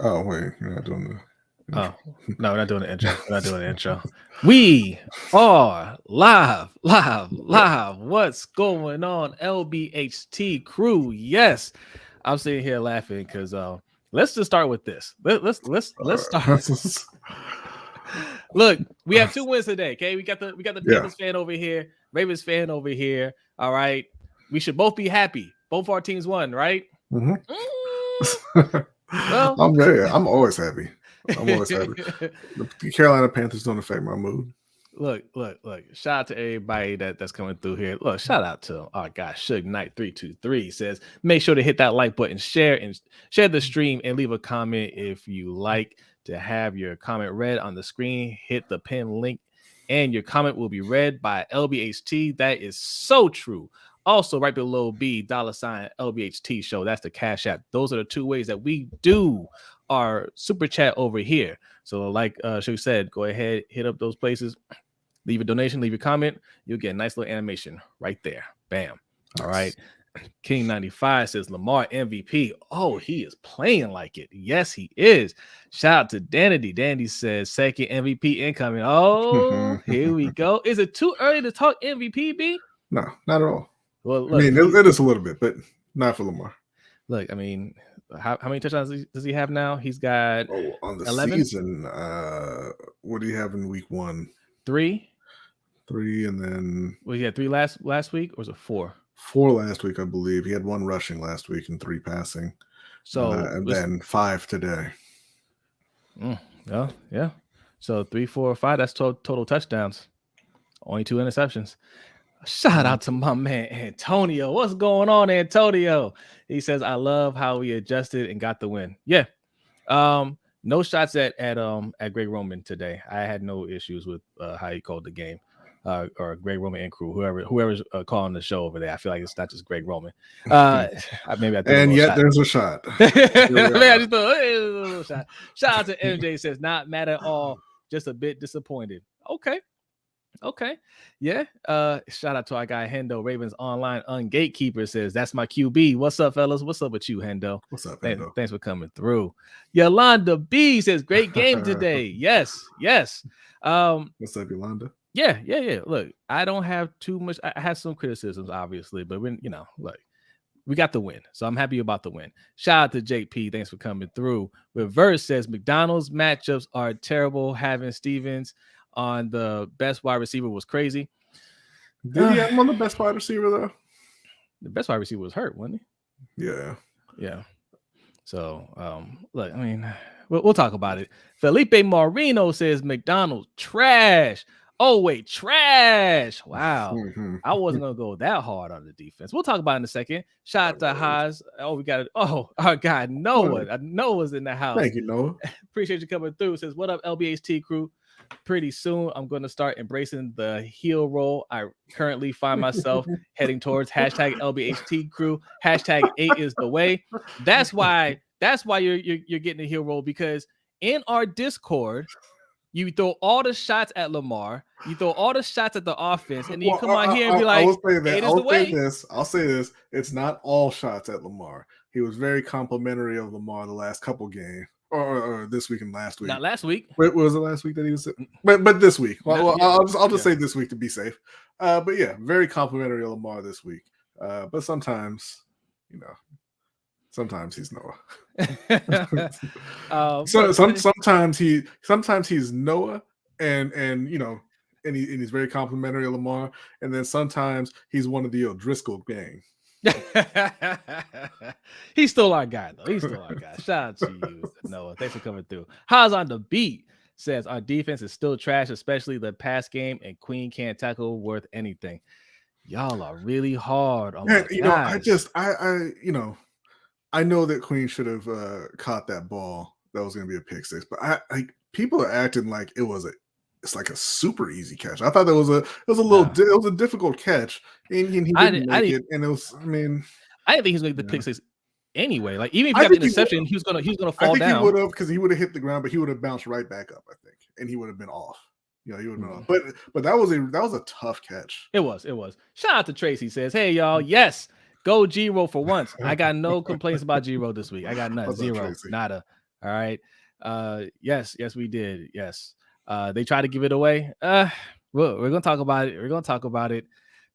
Oh wait, you're not doing the. Oh, no, we're not doing the intro. We're not doing the intro. We are live. What's going on, LBHT crew? Yes, I'm sitting here laughing because let's just start with this. Let's start. Look, we have 2 wins today. Okay, we got the Panthers fan over here, Ravens fan over here. All right, we should both be happy. Both our teams won, right? Mm-hmm. Well, I'm always happy. I'm always happy. The Carolina Panthers don't affect my mood. Look. Shout out to everybody that's coming through here. Look, shout out to our guy Suge Knight 323 says, make sure to hit that like button, share the stream, and leave a comment if you like to have your comment read on the screen. Hit the pin link, and your comment will be read by LBHT. That is so true. Also, right below B, $LBHT show. That's the Cash App. Those are the 2 ways that we do our super chat over here. So like Shu said, go ahead, hit up those places, leave a donation, leave your comment. You'll get a nice little animation right there. Bam. All right. King 95 says Lamar MVP. Oh, he is playing like it. Yes, he is. Shout out to Danity. Dandy says second MVP incoming. Oh, here we go. Is it too early to talk MVP, B? No, not at all. Well, look, I mean, it is a little bit, but not for Lamar. Look, I mean, how many touchdowns does he have now? He's got on the 11? season. What do you have in week 1? 3, and then he had 3 last week, or was it 4? 4 last week, I believe. He had 1 rushing last week and 3 passing. So and then 5 today. Yeah. So 3, 4, 5. That's total touchdowns. Only 2 interceptions. Shout out to my man Antonio. What's going on, Antonio? He says, I love how we adjusted and got the win. Yeah. No shots at Greg Roman today. I had no issues with how he called the game. Or Greg Roman and crew, whoever's calling the show over there. I feel like it's not just Greg Roman. And yet there's a shot. I just thought, hey, a little shot. Shout out to MJ. Says not mad at all, just a bit disappointed. Okay. Yeah. Shout out to our guy Hendo. Ravens Online Gatekeeper says that's my QB. What's up, fellas? What's up with you, Hendo? What's up, Hendo? Thanks for coming through. Yolanda B says great game today. Yes. What's up, Yolanda? Yeah. Look, I don't have too much. I have some criticisms, obviously, but when look, we got the win, so I'm happy about the win. Shout out to Jake P. Thanks for coming through. Reverse says McDonald's matchups are terrible. Having Stevens on the best wide receiver was crazy. Did he have him on the best wide receiver though? The best wide receiver was hurt, wasn't he? Yeah. So look, I mean, we'll talk about it. Felipe Marino says McDonald's trash. Oh wait, trash. Wow. I wasn't gonna go that hard on the defense. We'll talk about it in a second. Shout out to Haas. Our guy Noah. Noah's in the house. Thank you, Noah. Appreciate you coming through. Says, what up, LBHT crew? Pretty soon I'm going to start embracing the heel role. I currently find myself heading towards hashtag LBHT crew. Hashtag 8 is the way. That's why you're getting the heel role, because in our Discord, you throw all the shots at Lamar, you throw all the shots at the offense, and then you come out here and be like, I'll say this. It's not all shots at Lamar. He was very complimentary of Lamar the last couple games. Or this week and last week. Not last week. Wait, was it last week that he was? But this week. I'll just say this week to be safe. But yeah, very complimentary of Lamar this week. But sometimes, sometimes he's Noah. Sometimes he's Noah, and he's very complimentary of Lamar, and then sometimes he's one of the O'Driscoll gang. He's still our guy, though. Shout out to you, Noah. Thanks for coming through. How's on the beat? Says our defense is still trash, especially the pass game, and Queen can't tackle worth anything. Y'all are really hard on my guys. I know that Queen should have caught that ball. That was going to be a pick six, but people are acting like it's like a super easy catch. I thought it was a difficult catch, and he didn't make it. And it was, I didn't think he was going to make the pick six anyway. Like, even if he got the interception, he was gonna fall down. He would have, because he would have hit the ground, but he would have bounced right back up, I think, and he would have been off. He would have been off. But that was a tough catch. It was. Shout out to Tracy. Says, hey y'all, yes, go G-Roll for once. I got no complaints about G-Roll this week. I got none. Zero. Tracy? Nada. All right. Yes, we did. Yes. They tried to give it away. We're gonna talk about it. We're gonna talk about it.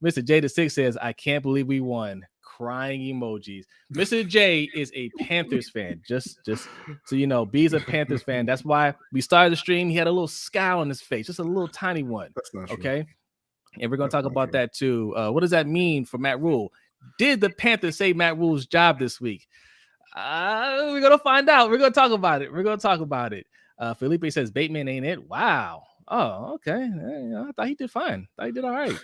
Mr. J the Six says, I can't believe we won. Crying emojis. Mr. J is a Panthers fan. Just so you know, B's a Panthers fan. That's why we started the stream. He had a little scowl on his face, just a little tiny one. That's not true. Okay. And we're gonna That's talk about that too. What does that mean for Matt Rule? Did the Panthers save Matt Rule's job this week? We're gonna find out. We're gonna talk about it. Felipe says Bateman ain't it. Wow. Oh, okay. I thought he did fine. I thought he did all right.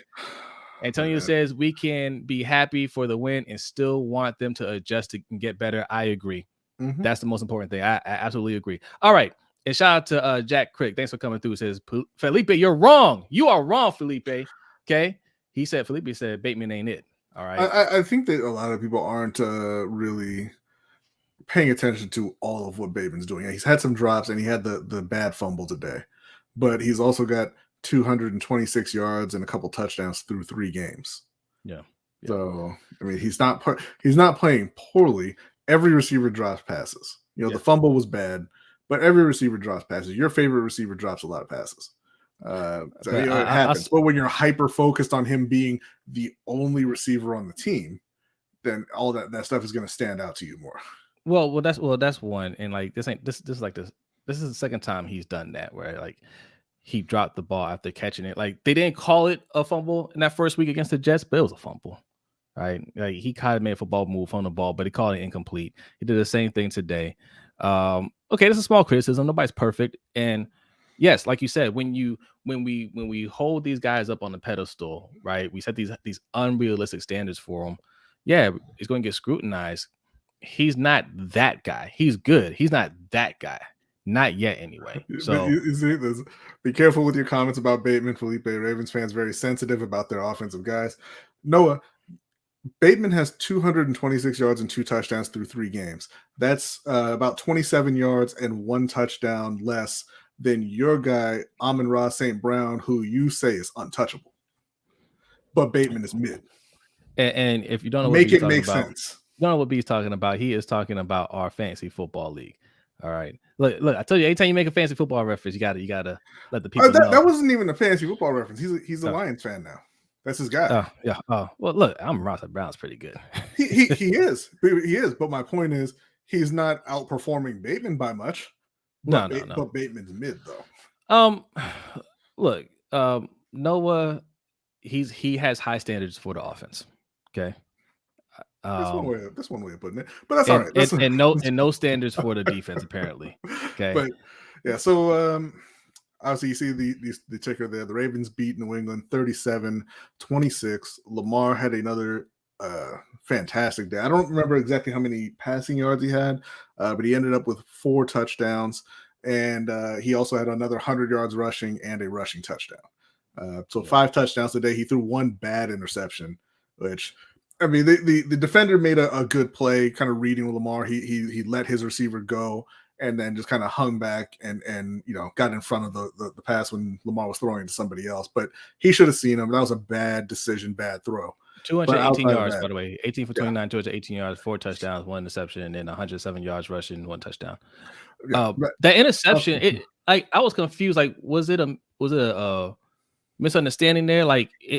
Antonio says we can be happy for the win and still want them to adjust and get better. I agree. Mm-hmm. That's the most important thing. I absolutely agree. All right. And shout out to Jack Crick. Thanks for coming through. It says, Felipe, you're wrong. You are wrong, Felipe. Okay. Felipe said Bateman ain't it. All right. I think that a lot of people aren't really paying attention to all of what Bateman's doing. He's had some drops and he had the bad fumble today, but he's also got 226 yards and a couple touchdowns through 3 games. Yeah. So I mean, he's not playing poorly. Every receiver drops passes. The fumble was bad, but every receiver drops passes. Your favorite receiver drops a lot of passes. It happens. But when you're hyper focused on him being the only receiver on the team, then all that stuff is going to stand out to you more. Well, that's one. And like this is the second time he's done that, where like he dropped the ball after catching it. Like they didn't call it a fumble in that first week against the Jets, but it was a fumble, right? Like he kind of made a football move on the ball, but he called it incomplete. He did the same thing today. Okay, this is a small criticism. Nobody's perfect, and yes, like you said, when we hold these guys up on the pedestal, right? We set these unrealistic standards for them. Yeah, he's going to get scrutinized. He's not that guy. He's good. He's not that guy. Not yet, anyway. So you see, be careful with your comments about Bateman. Felipe, Ravens fans very sensitive about their offensive guys. Noah, Bateman has 226 yards and 2 touchdowns through 3 games. That's about 27 yards and 1 touchdown less than your guy, Amon-Ra St. Brown, who you say is untouchable. But Bateman is mid. And if you don't know what make it make sense. You don't know what B's talking about. He is talking about our fantasy football league. All right. Look, I tell you, anytime you make a fantasy football reference, you gotta let the people know. That wasn't even a fantasy football reference. He's a Lions fan now. That's his guy. Oh, yeah. Oh, well, look, Amon-Ra St. Brown's pretty good. he is. He is. But my point is, he's not outperforming Bateman by much. No. But Bateman's mid though. Look, Noah, he has high standards for the offense. Okay. That's one way of putting it, but that's all right. And no standards for the defense apparently. Okay, but yeah. So obviously you see the ticker there. The Ravens beat New England 37-26. Lamar had another fantastic day. I don't remember exactly how many passing yards he had, but he ended up with 4 touchdowns, and he also had another 100 yards rushing and a rushing touchdown. So 5 touchdowns today. He threw 1 bad interception, which. I mean, the defender made a good play, kind of reading Lamar. He let his receiver go and then just kind of hung back and got in front of the pass when Lamar was throwing to somebody else. But he should have seen him. That was a bad decision, bad throw. 218 yards, by the way. 18 for 29, 218 yards, 4 touchdowns, 1 interception, and then 107 yards rushing, 1 touchdown. That interception, I was confused. Like, was it a misunderstanding there?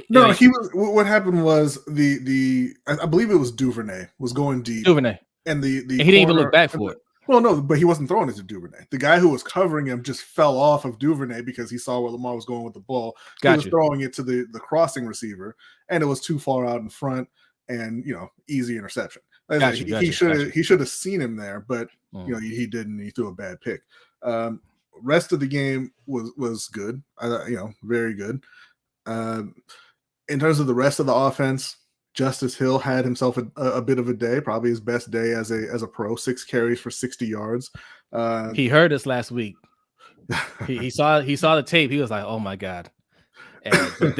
No, he was. What happened was I believe it was Duvernay was going deep. Duvernay, and he didn't even look back for it. Well, no, but he wasn't throwing it to Duvernay. The guy who was covering him just fell off of Duvernay because he saw where Lamar was going with the ball. He was throwing it to the crossing receiver, and it was too far out in front, and easy interception. He should have seen him there, but he didn't. He threw a bad pick. Rest of the game was good. Very good. In terms of the rest of the offense, Justice Hill had himself a bit of a day, probably his best day as a pro. 6 carries for 60 yards. He heard us last week. He saw the tape. He was like, "Oh my god!" But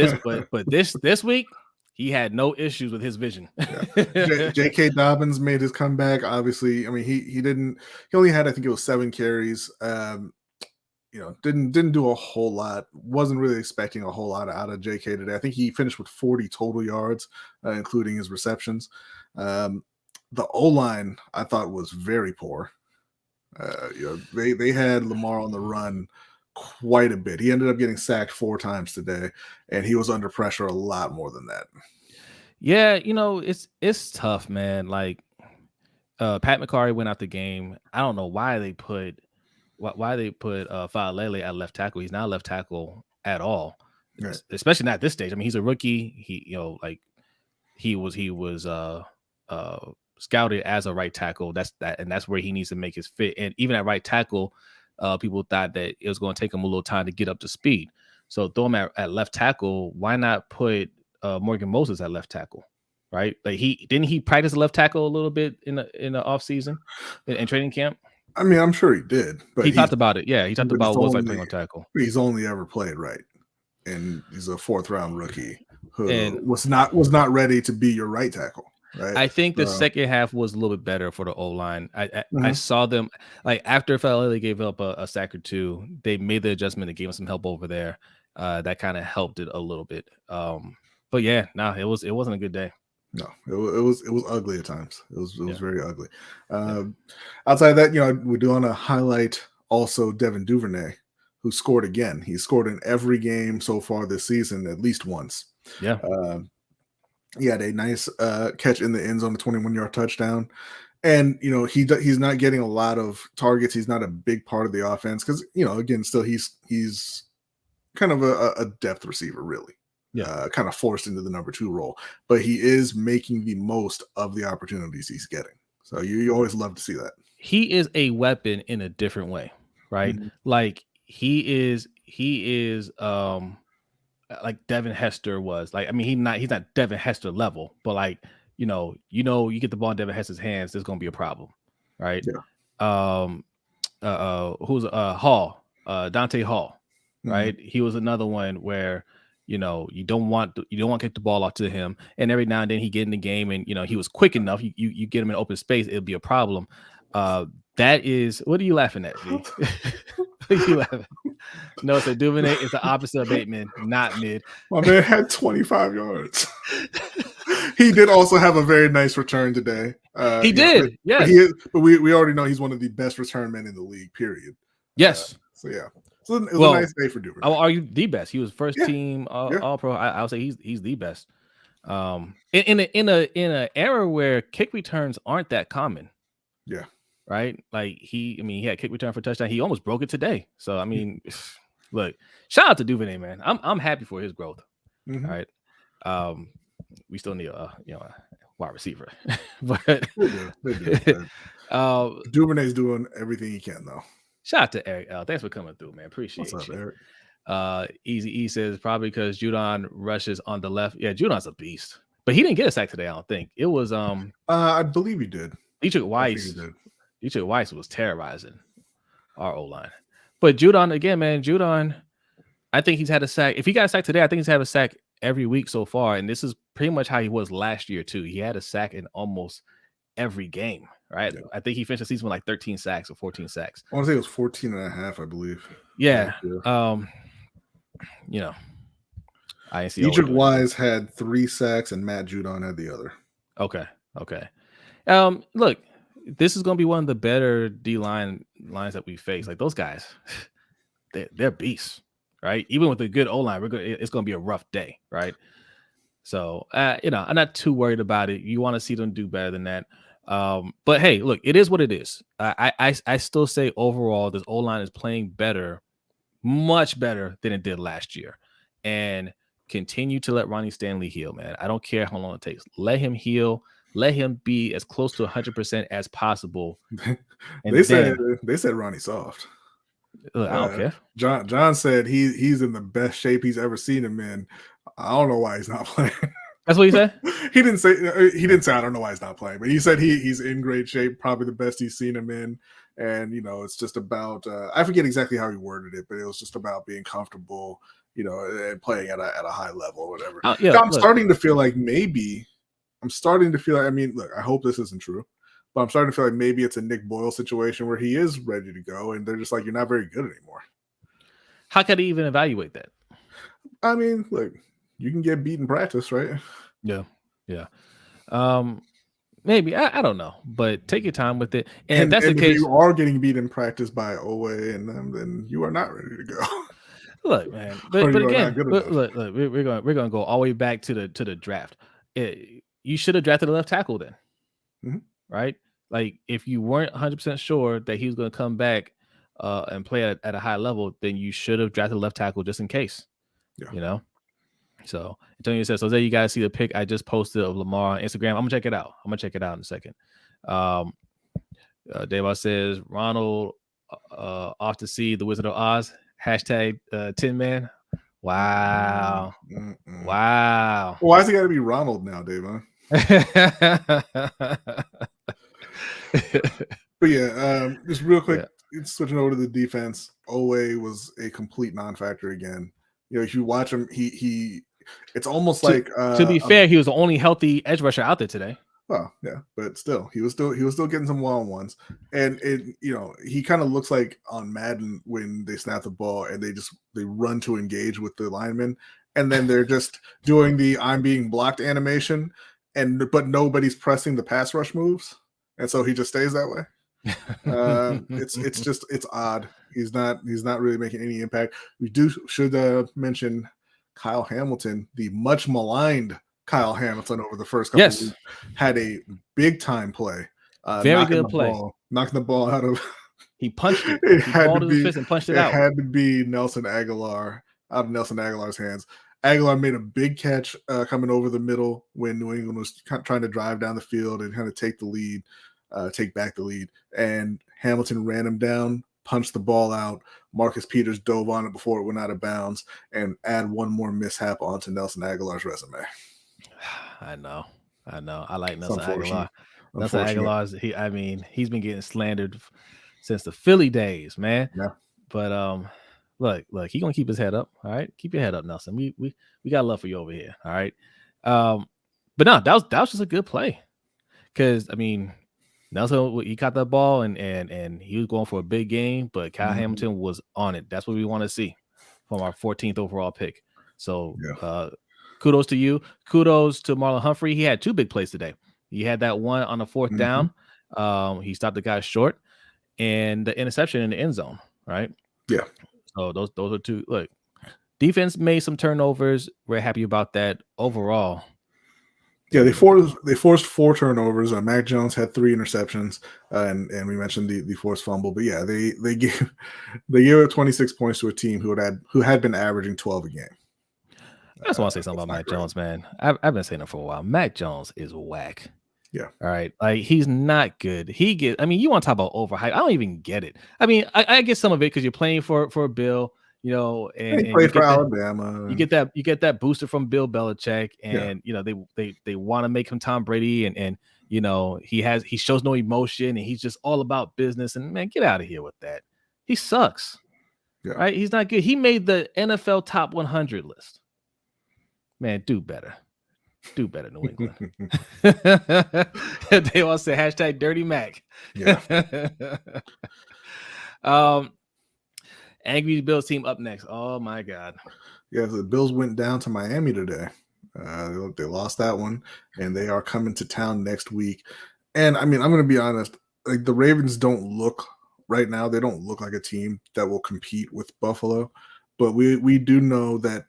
this week, he had no issues with his vision. J.K. Dobbins made his comeback. Obviously, I mean he only had, I think it was 7 carries. Didn't do a whole lot. Wasn't really expecting a whole lot out of JK today. I think he finished with 40 total yards, including his receptions. The O-line I thought was very poor. They had Lamar on the run quite a bit. He ended up getting sacked 4 times today, and he was under pressure a lot more than that. Yeah, it's tough, man. Like Pat McCarry went out the game. I don't know why they put Faalele at left tackle. He's not left tackle at all, Right. especially not at this stage. I mean, he's a rookie. He was scouted as a right tackle. That's where he needs to make his fit. And even at right tackle, people thought that it was going to take him a little time to get up to speed. So throw him at left tackle. Why not put Morgan Moses at left tackle? Right? Like he practice left tackle a little bit in the off season in training camp. I mean, I'm sure he did, but He talked about it. Yeah, he talked but about what it was like playing on tackle. he's only ever played right, and he's a 4th round rookie who And was not ready to be your right tackle. Right. I think the second half was a little bit better for the O-line. I Mhm. saw them like after Faalele gave up a sack or two, they made the adjustment and gave him some help over there. That kind of helped it a little bit. But yeah, it wasn't a good day. No, it was ugly at times. It was very ugly. Yeah. Outside of that, we do want to highlight also Devin Duvernay, who scored again. He scored in every game so far this season at least once. Yeah. He had a nice catch in the end zone, a 21-yard touchdown. And he's not getting a lot of targets. He's not a big part of the offense because again, still he's kind of a depth receiver, really. Yeah. Kind of forced into the number 2 role, but he is making the most of the opportunities he's getting. So you always love to see that. He is a weapon in a different way, right? Mhm. Like he is like Devin Hester was. Like, I mean, he's not Devin Hester level, but like, you get the ball in Devin Hester's hands, there's gonna be a problem, right? Yeah. Who's Hall, Dante Hall, right? Mhm. He was another one where you don't want to kick the ball off to him, and every now and then he get in the game, and he was quick enough. You get him in open space, it'll be a problem. That is, what are you laughing at, G? What are you laughing? No, it's a Duvernay. It's the opposite of Bateman, not mid. My man had 25 yards. He did also have a very nice return today. He did, yes. But we already know he's one of the best return men in the league, period. Yes. So yeah. So it was a nice day for Duvernay. I will argue the best. He was first team all pro. I'll say he's the best. In an era where kick returns aren't that common. Yeah. Right. Like he had kick return for touchdown. He almost broke it today. So I mean, look, shout out to Duvernay, man. I'm happy for his growth. Mm-hmm. All right. We still need a wide receiver, but they do. Duvernay's doing everything he can though. Shout out to Eric L. Thanks for coming through, man. Appreciate What's you. up, Eric? Easy E says probably because Judon rushes on the left. Yeah, Judon's a beast, but he didn't get a sack today. I don't think it was. I believe he did. Dietrich Weiss was terrorizing our O line, but Judon again, man. Judon, I think he's had a sack. If he got a sack today, I think he's had a sack every week so far, and this is pretty much how he was last year too. He had a sack in almost every game. Right. Yeah. I think he finished the season with like 13 sacks or 14 sacks. I want to say it was 14 and a half, I believe. Yeah. I see. Dietrich Wise had 3 sacks and Matt Judon had the other. Okay. Look, this is going to be one of the better lines that we face. Like those guys, they're beasts, right? Even with a good O-line, it's going to be a rough day, right? So, I'm not too worried about it. You want to see them do better than that. But hey, look, it is what it is. I still say overall, this O-line is playing better, much better than it did last year. And continue to let Ronnie Stanley heal, man. I don't care how long it takes. Let him heal. Let him be as close to 100% as possible. And they said Ronnie soft. Look, I don't care. John said he's in the best shape he's ever seen him in. I don't know why he's not playing. That's what he said? He didn't say I don't know why he's not playing, but he said he's in great shape, probably the best he's seen him in. And it's just about I forget exactly how he worded it, but it was just about being comfortable, and playing at a high level or whatever. I'm starting to feel like I mean, look, I hope this isn't true, but I'm starting to feel like maybe it's a Nick Boyle situation where he is ready to go and they're just like, you're not very good anymore. How could he even evaluate that? I mean, look, you can get beat in practice, right? Yeah. Maybe I don't know, but take your time with it. And if that's the And if case, you are getting beat in practice by Owe and them, then you are not ready to go. look, man. Or But you are not again, good look, enough. we're gonna go all the way back to the draft. You should have drafted a left tackle then, Mhm. right? Like if you weren't 100% sure that he was gonna come back and play at a high level, then you should have drafted a left tackle just in case. Yeah. You know. So Antonio says, so there you guys see the pic I just posted of Lamar on Instagram. I'm gonna check it out. In a second. Dave says Ronald off to see the Wizard of Oz. Hashtag Tin Man. Wow. Wow. Well, why is it got to be Ronald now, Dave? But yeah, just real quick, switching over to the defense. Owe was a complete non-factor again. You know, if you watch him, he it's almost like to be fair, he was the only healthy edge rusher out there today. Oh yeah, but still, he was still getting some one-on-ones, and he kind of looks like on Madden when they snap the ball and they run to engage with the lineman, and then they're just doing the "I'm being blocked" animation, but nobody's pressing the pass rush moves, and so he just stays that way. It's odd. He's not really making any impact. We should mention Kyle Hamilton, the much maligned Kyle Hamilton over the first couple of weeks, had a big time play. Very good play. Knocking the ball out of he punched it. He balled his fist and punched it out. It had to be Nelson Aguilar out of Nelson Aguilar's hands. Aguilar made a big catch coming over the middle when New England was trying to drive down the field and kind of take back the lead. And Hamilton ran him down, punched the ball out. Marcus Peters dove on it before it went out of bounds, and add one more mishap onto Nelson Aguilar's resume. I know. I like Nelson Aguilar. Nelson Aguilar's he's been getting slandered since the Philly days, man. Yeah. But look, he gonna keep his head up. All right, keep your head up, Nelson. We got love for you over here. All right. But no, that was just a good play. Because Nelson, he caught that ball and he was going for a big game, but Kyle Hamilton was on it. That's what we want to see from our 14th overall pick. So kudos to you. Kudos to Marlon Humphrey. He had two big plays today. He had that one on the fourth down. He stopped the guy short, and the interception in the end zone, right? Yeah. So those are two. Look, defense made some turnovers. We're happy about that overall. Yeah, they forced 4 turnovers. Mac Jones had 3 interceptions, and we mentioned the forced fumble. But yeah, they gave 26 points to a team who had been averaging 12 a game. I just want to say something about Mac Jones, man. I've been saying it for a while. Mac Jones is whack. Yeah. All right. Like, he's not good. You want to talk about overhype. I don't even get it. I get some of it because you're playing for Bill, and he played for Alabama. You get that booster from Bill Belichick, and they want to make him Tom Brady, and he shows no emotion, and he's just all about business. And man, get out of here with that. He sucks. Yeah. Right? He's not good. He made the NFL top 100 list. Man, do better. Do better, New England. They all say hashtag Dirty Mac. Yeah. Angry Bills team up next. Oh my God. Yeah, the Bills went down to Miami today. They lost that one, and they are coming to town next week. And I'm going to be honest, like the Ravens don't look right now. They don't look like a team that will compete with Buffalo, but we do know that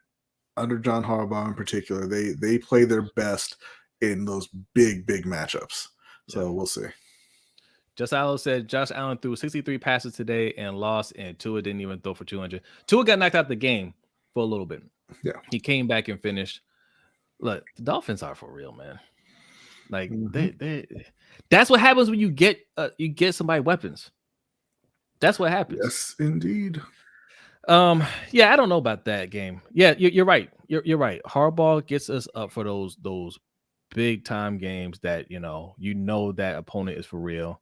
under John Harbaugh in particular, they play their best in those big matchups. So we'll see. Just Allen said Josh Allen threw 63 passes today and lost, and Tua didn't even throw for 200. Tua got knocked out the game for a little bit. Yeah. He came back and finished. Look, the Dolphins are for real, man. Like they that's what happens when you get somebody weapons. That's what happens. Yes, indeed. Yeah, I don't know about that game. Yeah, you're right. You're right. Harbaugh gets us up for those big time games that that opponent is for real.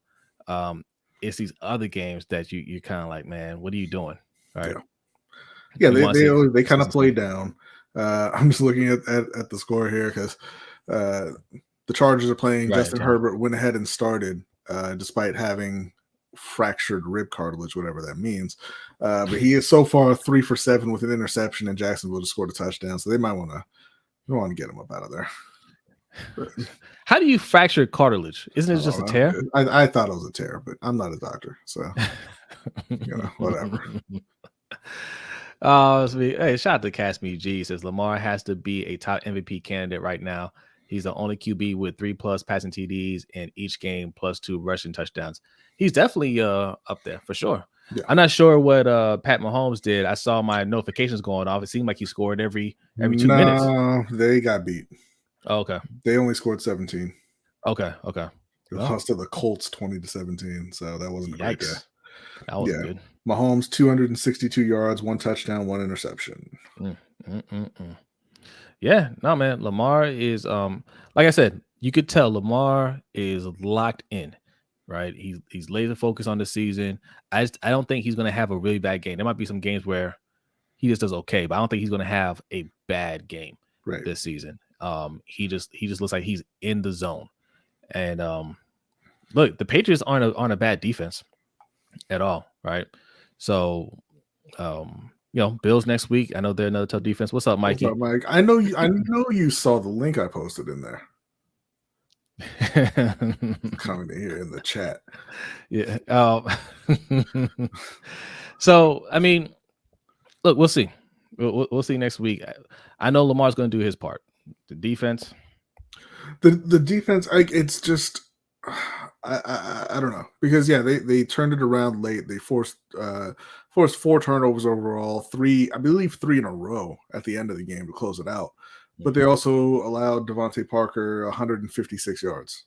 It's these other games that you're kind of like, man, what are you doing? Right? Yeah, they kind of play down. I'm just looking at the score here because the Chargers are playing. Right, Justin Herbert went ahead and started despite having fractured rib cartilage, whatever that means. But he is so far 3 for 7 with an interception, and Jacksonville just scored a touchdown. So they might want to get him up out of there. How do you fracture cartilage? Isn't it just a tear? I thought it was a tear, but I'm not a doctor, so whatever. Hey, shout out to Casmi G. Says Lamar has to be a top MVP candidate right now. He's the only QB with 3+ passing TDs in each game, +2 rushing touchdowns. He's definitely up there for sure. Yeah. I'm not sure what Pat Mahomes did. I saw my notifications going off. It seemed like he scored every 2 minutes. No, they got beat. Oh, okay. They only scored 17. Okay. They lost to the Colts 20-17, so that wasn't a great day. That was good. Mahomes 262 yards, 1 touchdown, 1 interception. Yeah, no, man. Lamar is like I said, you could tell Lamar is locked in, right? He's laser focused on the season. I don't think he's gonna have a really bad game. There might be some games where he just does okay, but I don't think he's gonna have a bad game this season. He just looks like he's in the zone. And look, the Patriots aren't a bad defense at all, right? So Bills next week. I know they're another tough defense. What's up, Mikey? What's up, Mike? I know you saw the link I posted in there. Coming in here in the chat. Yeah. So I mean, look, we'll see. We'll see next week. I know Lamar's going to do his part. The defense. The defense, it's just I don't know, because they turned it around late. They forced 4 turnovers overall, I believe 3 in a row at the end of the game to close it out. But they also allowed Devontae Parker 156 yards.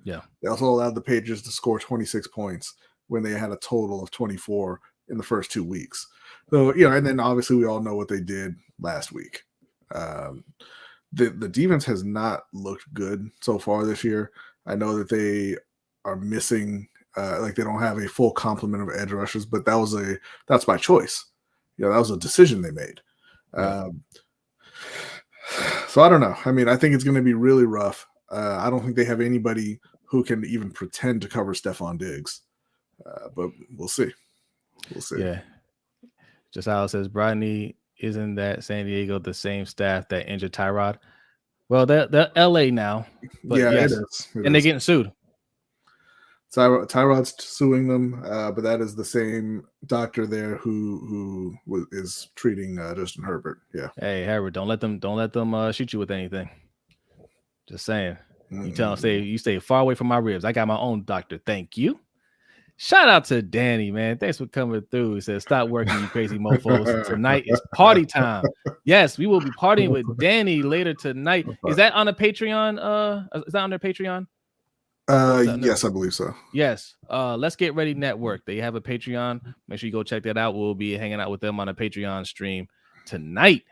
Yeah. They also allowed the Patriots to score 26 points when they had a total of 24 in the first 2 weeks. So, and then obviously we all know what they did last week. The defense has not looked good so far this year. I know that they are missing, they don't have a full complement of edge rushers, but that's by choice. That was a decision they made. Yeah. So I don't know. I mean, I think it's going to be really rough. I don't think they have anybody who can even pretend to cover Stephon Diggs, but we'll see. Yeah. Just how it says, Brodny, isn't that San Diego the same staff that injured Tyrod? Well, they're LA now, but yes, it is. They're getting sued. Tyrod's suing them, but that is the same doctor there who is treating Justin Herbert. Yeah. Hey, Herbert, don't let them shoot you with anything. Just saying. You tell them, you stay far away from my ribs. I got my own doctor. Thank you. Shout out to Danny, man. Thanks for coming through. He says, stop working, you crazy mofos. Tonight is party time. Yes, we will be partying with Danny later tonight. Is that on a Patreon? Is that on their Patreon? Yes, I believe so. Yes. Let's Get Ready Network. They have a Patreon. Make sure you go check that out. We'll be hanging out with them on a Patreon stream tonight.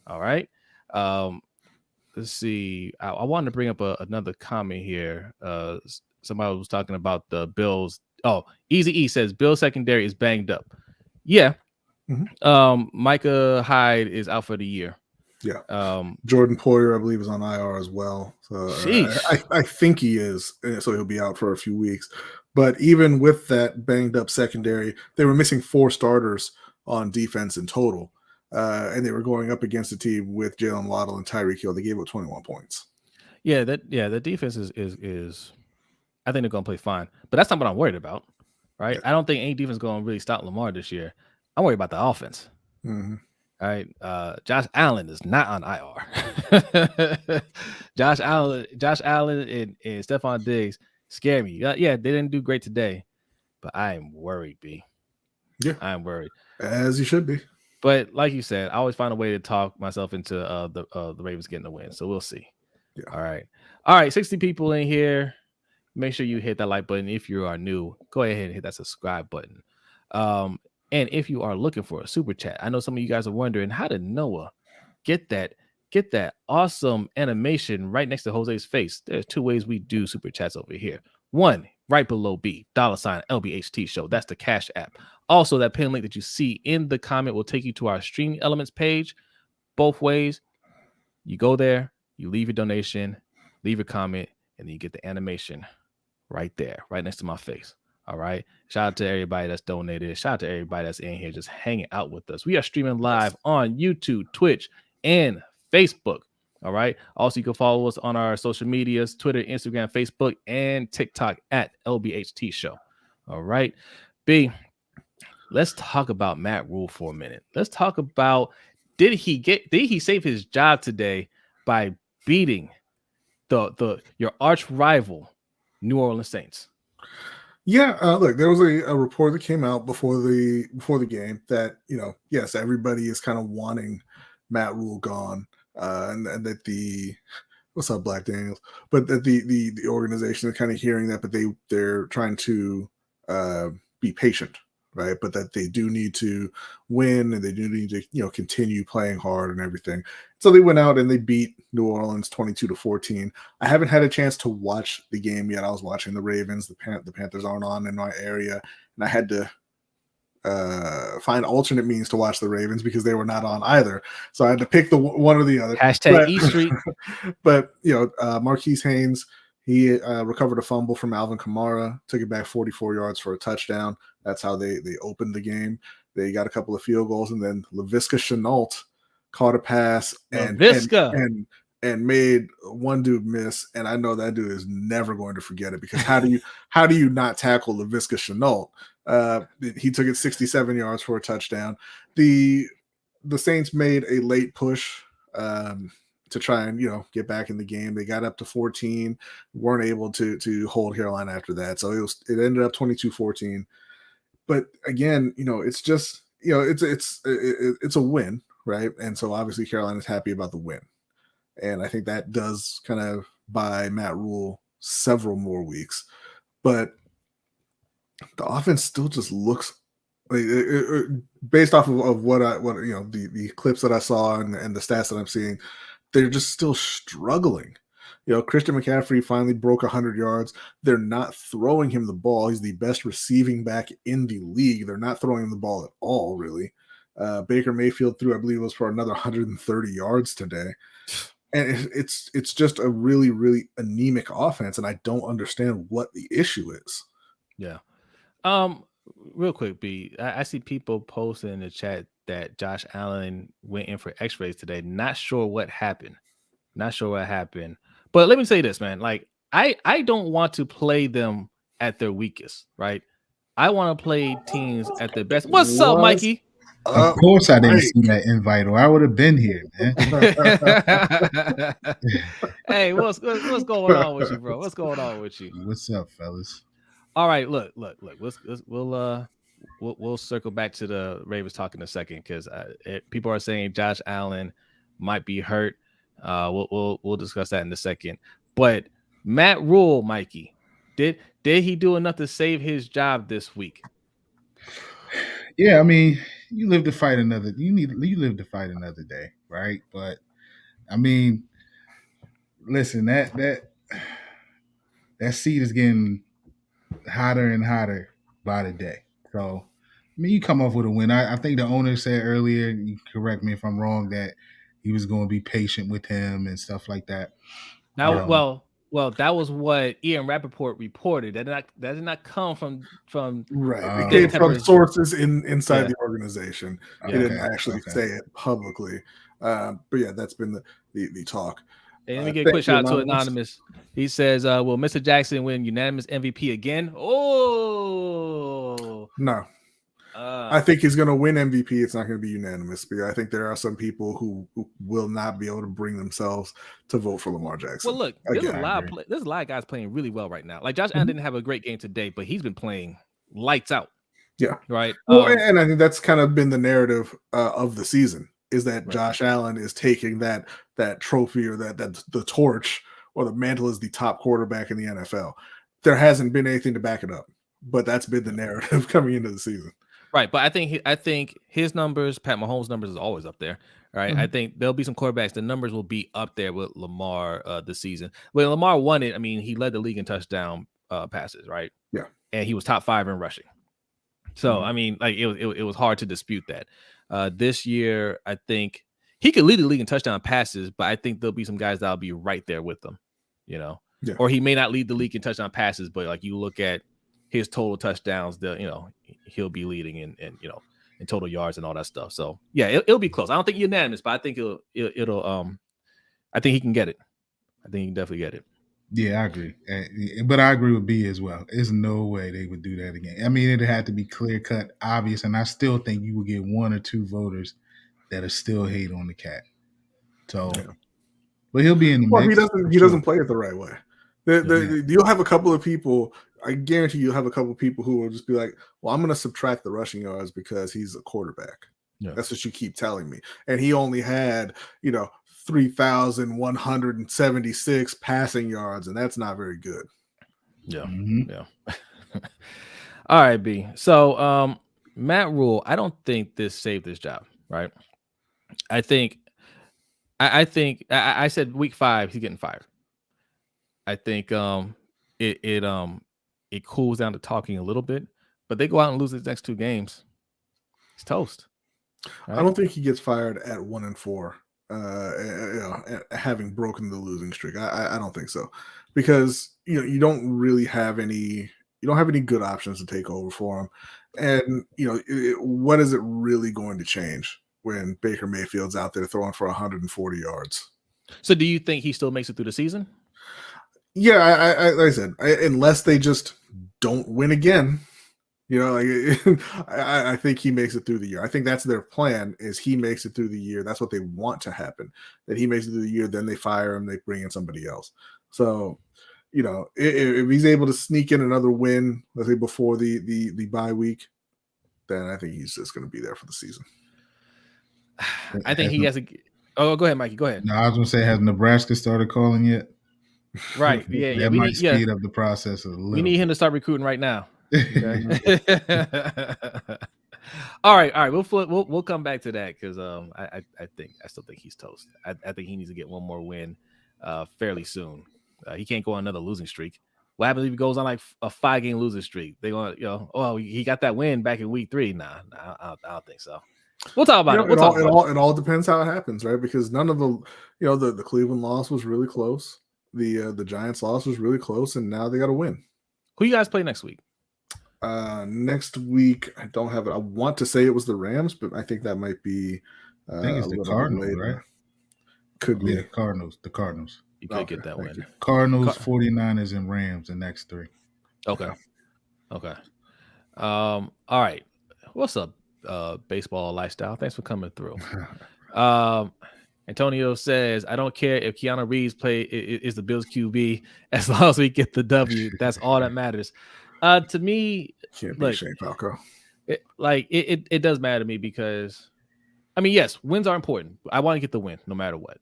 All right. Let's see. I wanted to bring up another comment here. Somebody was talking about the Bills. Oh, Easy E says Bill secondary is banged up. Yeah. Mm-hmm. Micah Hyde is out for the year. Yeah. Jordan Poyer, I believe, is on IR as well. So I think he is. So he'll be out for a few weeks. But even with that banged up secondary, they were missing 4 starters on defense in total. And they were going up against a team with Jalen Waddle and Tyreek Hill. They gave up 21 points. Yeah, the defense is I think they're going to play fine, but that's not what I'm worried about, right? Yeah. I don't think any defense is going to really stop Lamar this year. I'm worried about the offense. Mm-hmm. All right, Josh Allen is not on IR. Josh Allen and Stephon Diggs scare me. Yeah, they didn't do great today, but I am worried, B. Yeah, I am worried. As you should be. But like you said, I always find a way to talk myself into the Ravens getting the win. So we'll see. Yeah. All right. 60 people in here. Make sure you hit that like button. If you are new, go ahead and hit that subscribe button. And if you are looking for a super chat, I know some of you guys are wondering, how did Noah get that awesome animation right next to Jose's face? There's 2 ways we do super chats over here. One, right below B, $ LBHTShow. That's the Cash App. Also, that pin link that you see in the comment will take you to our Stream Elements page. Both ways, you go there, you leave your donation, leave a comment, and then you get the animation right there, right next to my face. All right. Shout out to everybody that's donated. Shout out to everybody that's in here just hanging out with us. We are streaming live on YouTube, Twitch, and Facebook. All right. Also, you can follow us on our social medias, Twitter, Instagram, Facebook, and TikTok at LBHTShow. All right. B, let's talk about Matt Rule for a minute. Let's talk about did he save his job today by beating your arch rival, New Orleans Saints? Yeah, look, there was a report that came out before the game that yes, everybody is kind of wanting Matt Rule gone, and that the what's up, Black Daniels, but that the organization is kind of hearing that, but they're trying to be patient, right? But that they do need to win and they do need to continue playing hard and everything. So they went out and they beat New Orleans 22-14. I haven't had a chance to watch the game yet. I was watching the Ravens. The Panthers aren't on in my area, and I had to find alternate means to watch the Ravens because they were not on either. So I had to pick the one or the other. Hashtag E Street. But Marquise Haynes, he recovered a fumble from Alvin Kamara, took it back 44 yards for a touchdown. That's how they opened the game. They got a couple of field goals, and then Laviska Shenault caught a pass and made one dude miss. And I know that dude is never going to forget it, because how do you not tackle Laviska Shenault? He took it 67 yards for a touchdown. The Saints made a late push to try and get back in the game. They got up to 14, weren't able to hold Carolina after that. So it ended up 22-14. But again, it's just it's a win, right? And so obviously Carolina's happy about the win, and I think that does kind of buy Matt Rule several more weeks. But the offense still just looks like, based off of what the clips that I saw and the stats that I'm seeing, they're just still struggling. Christian McCaffrey finally broke 100 yards. They're not throwing him the ball. He's the best receiving back in the league. They're not throwing him the ball at all, really. Baker Mayfield threw, I believe it was for another 130 yards today. And it's just a really, really anemic offense, and I don't understand what the issue is. Yeah. Real quick, B, I see people posting in the chat that Josh Allen went in for x-rays today. Not sure what happened. But let me say this, man. Like, I don't want to play them at their weakest, right? I want to play teams at their best. What's up, Mikey? Of course I didn't see that invite, or I would have been here, man. Hey, what's going on with you, bro? What's going on with you? What's up, fellas? All right, look. We'll circle back to the Ravens talk in a second, because people are saying Josh Allen might be hurt. We'll discuss that in a second. But Matt Rule, Mikey, did he do enough to save his job this week? Yeah, I mean, you live to fight another. You live to fight another day, right? But I mean, listen, that seat is getting hotter and hotter by the day. So, I mean, you come up with a win. I think the owner said earlier, you correct me if I'm wrong, that he was going to be patient with him and stuff like that. Now, well, that was what Ian Rappaport reported. That did not come from right. It came from sources inside the organization. He didn't actually say it publicly. But yeah, that's been the talk. And let me get a quick shout out to Anonymous. He says, will Mr. Jackson win unanimous MVP again? Oh, no. I think he's going to win MVP. It's not going to be unanimous, because I think there are some people who will not be able to bring themselves to vote for Lamar Jackson. Well, look, there's a lot of guys playing really well right now. Like Josh Allen didn't have a great game today, but he's been playing lights out. Yeah. Right. Well, and I think that's kind of been the narrative of the season, is that Josh Allen is taking that trophy, or that the torch or the mantle as the top quarterback in the NFL. There hasn't been anything to back it up, but that's been the narrative coming into the season. Right, but I think his numbers, Pat Mahomes' numbers, is always up there. Right, I think there'll be some quarterbacks. The numbers will be up there with Lamar this season. When Lamar won it, I mean, he led the league in touchdown passes, right? Yeah, and he was top 5 in rushing. So I mean, like it was hard to dispute that. This year, I think he could lead the league in touchdown passes, but I think there'll be some guys that'll be right there with them, or he may not lead the league in touchdown passes, but like you look at his total touchdowns, he'll be leading in total yards and all that stuff. So yeah, it'll be close. I don't think unanimous, but I think it'll I think he can get it. I think he can definitely get it. Yeah, I agree. But I agree with B as well. There's no way they would do that again. I mean, it had to be clear cut, obvious, and I still think you would get 1 or 2 voters that are still hate on the cat. So, but he'll be in the Well, mix. he doesn't play it the right way. You'll have a couple of people. I guarantee you'll have a couple of people who will just be like, "Well, I'm going to subtract the rushing yards because he's a quarterback." Yeah. That's what you keep telling me. And he only had 3,176 passing yards, and that's not very good. Yeah. Yeah. All right, B. So Matt Rule, I don't think this saved his job, right? I think I said week 5 he's getting fired. I think it cools down to talking a little bit, but they go out and lose his next 2 games. It's toast. Right? I don't think he gets fired at 1-4. Having broken the losing streak, I don't think so, because you don't really have any. You don't have any good options to take over for him, and what is it really going to change when Baker Mayfield's out there throwing for 140 yards? So, do you think he still makes it through the season? Yeah, like I said, unless they just don't win again. I think he makes it through the year. I think that's their plan, is he makes it through the year. That's what they want to happen, that he makes it through the year, then they fire him, they bring in somebody else. So, if he's able to sneak in another win, let's say before the bye week, then I think he's just going to be there for the season. I think he has a – oh, go ahead, Mikey. Go ahead. No, I was going to say, has Nebraska started calling yet? Right. Yeah. That might speed up the process a little. We need him to start recruiting right now. Okay. All right. We'll come back to that because I still think he's toast. I think he needs to get one more win fairly soon. He can't go on another losing streak. What happens if he goes on like a 5-game losing streak? They want he got that win back in week 3. Nah, I don't think so. We'll talk about it. It all depends how it happens, right? Because none of the Cleveland loss was really close. The Giants loss was really close, and now they got to win. Who you guys play next week? Next week, I don't have it. I want to say it was the Rams, but I think that might be. I think it's the Cardinals, right? Could be the Cardinals. The Cardinals. You could get that win. Cardinals, 49ers, and Rams the next 3. Okay. All right. What's up, baseball lifestyle? Thanks for coming through. Antonio says, I don't care if Keanu Reeves is the Bills QB as long as we get the W. That's all that matters. To me, can't be Shane Falco. It does matter to me because, I mean, yes, wins are important. I want to get the win no matter what.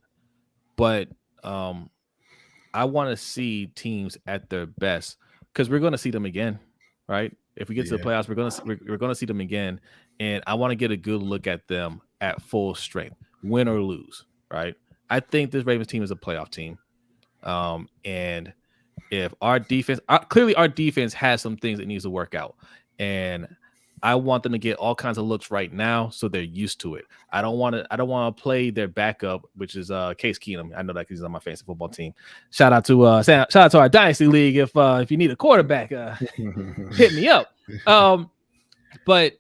But I want to see teams at their best because we're going to see them again, right? If we get to the playoffs, we're going to see them again, and I want to get a good look at them at full strength, win or lose, right? I think this Ravens team is a playoff team, and if our defense, clearly our defense has some things it needs to work out, and I want them to get all kinds of looks right now so they're used to it. I don't want to play their backup, which is Case Keenum. I know that because he's on my fantasy football team. Shout out to our dynasty league. If you need a quarterback, hit me up. But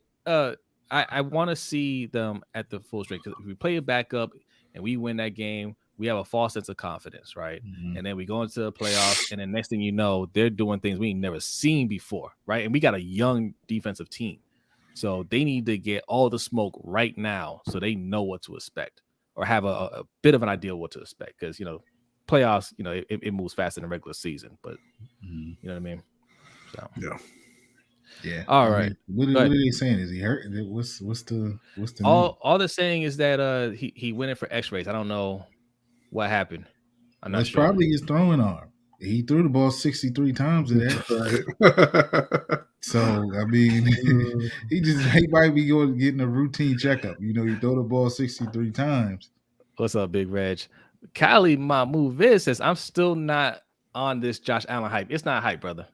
I want to see them at the full strength, because if we play a backup and we win that game, we have a false sense of confidence, right? Mm-hmm. And then we go into the playoffs, and then next thing you know, they're doing things we ain't never seen before, right? And we got a young defensive team. So they need to get all the smoke right now so they know what to expect, or have a bit of an idea what to expect. Because, playoffs, it moves faster than regular season. But you know what I mean? So yeah. All right. What are they saying? Is he hurt? What's the all they're saying is that he went in for X-rays. I don't know what happened. I'm not sure. Probably his throwing arm. He threw the ball 63 times in that. So, I mean, he might be getting a routine checkup. He throw the ball 63 times. What's up, Big Reg? Kylie Mahmoud says, I'm still not on this Josh Allen hype. It's not hype, brother.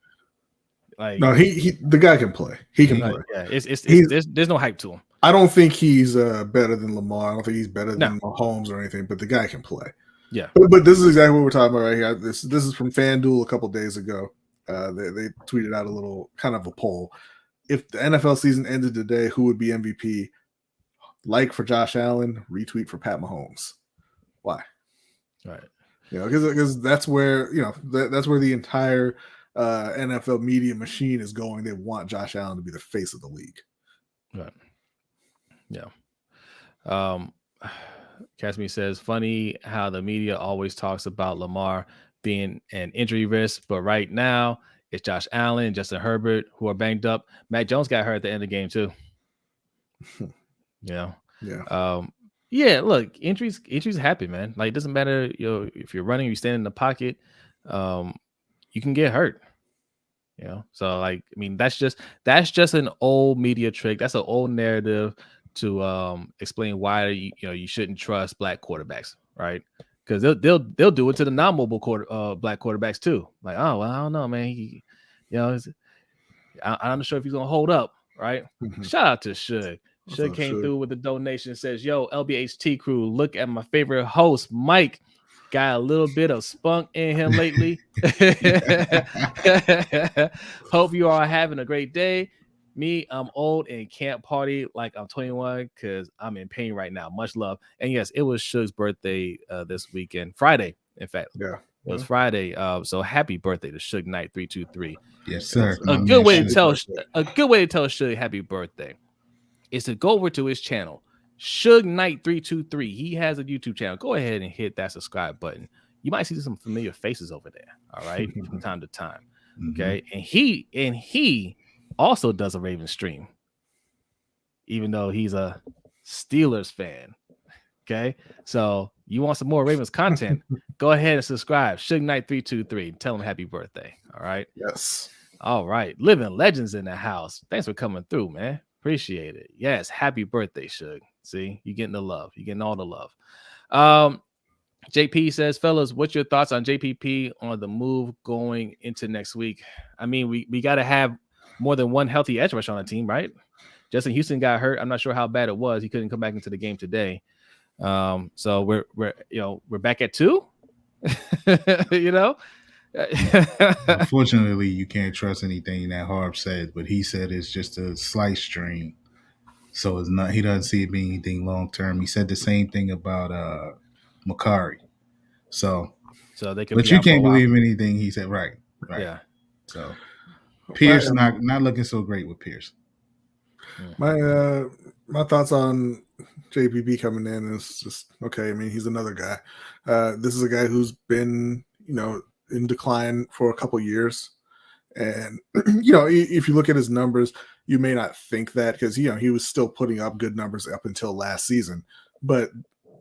No, the guy can play. He can play. Yeah, there's no hype to him. I don't think he's better than Lamar. I don't think he's better than Mahomes or anything, but the guy can play. Yeah. But this is exactly what we're talking about right here. This is from FanDuel a couple days ago. They tweeted out a little kind of a poll. If the NFL season ended today, who would be MVP? Like for Josh Allen, retweet for Pat Mahomes. Why? Right. You know, because that's where that's where the entire NFL media machine is going. They want Josh Allen to be the face of the league. Right. Yeah. Casimir says, funny how the media always talks about Lamar being an injury risk, but right now it's Josh Allen, Justin Herbert who are banged up. Mac Jones got hurt at the end of the game too. Yeah. Yeah. Look, injuries happen, man. Like, it doesn't matter, if you're running, you stand in the pocket, you can get hurt. So like, I mean, that's just an old media trick. That's an old narrative to explain why you shouldn't trust black quarterbacks, right? Because they'll do it to the non-mobile black quarterbacks too. Like, oh well, I don't know, man. I'm not sure if he's gonna hold up, right? Mm-hmm. Shout out to Shug. Shug came through with the donation. Says, "Yo, LBHT crew, look at my favorite host, Mike. Got a little bit of spunk in him lately. Hope you are having a great day. Me, I'm old and can't party like I'm 21 because I'm in pain right now. Much love." And yes, it was Shug's birthday this weekend, Friday. In fact, yeah, it was Friday. So happy birthday to Shug Knight 323. Yes, sir. A good way to tell Shug happy birthday is to go over to his channel, Shug Knight 323. He has a YouTube channel. Go ahead and hit that subscribe button. You might see some familiar faces over there. All right, from time to time. Okay, and he also does a Ravens stream, even though he's a Steelers fan. Okay, so you want some more Ravens content? Go ahead and subscribe. Shug Knight 323. Tell him happy birthday. All right. Yes. All right. Living legends in the house. Thanks for coming through, man. Appreciate it. Yes. Happy birthday, Shug. See, you're getting the love. You're getting all the love. JP says, fellas, what's your thoughts on JPP on the move going into next week? I mean, we got to have more than one healthy edge rush on the team, right? Justin Houston got hurt. I'm not sure how bad it was. He couldn't come back into the game today. So we're back at 2. Unfortunately, you can't trust anything that Harb said, but he said it's just a slight strain. So it's not. He doesn't see it being anything long term. He said the same thing about Makari. So they could. But you can't believe anything he said. Right. Yeah. So Pierce not looking so great with Pierce. My thoughts on JPP coming in is just okay. I mean, he's another guy. This is a guy who's been in decline for a couple years, and if you look at his numbers, you may not think that because he was still putting up good numbers up until last season, but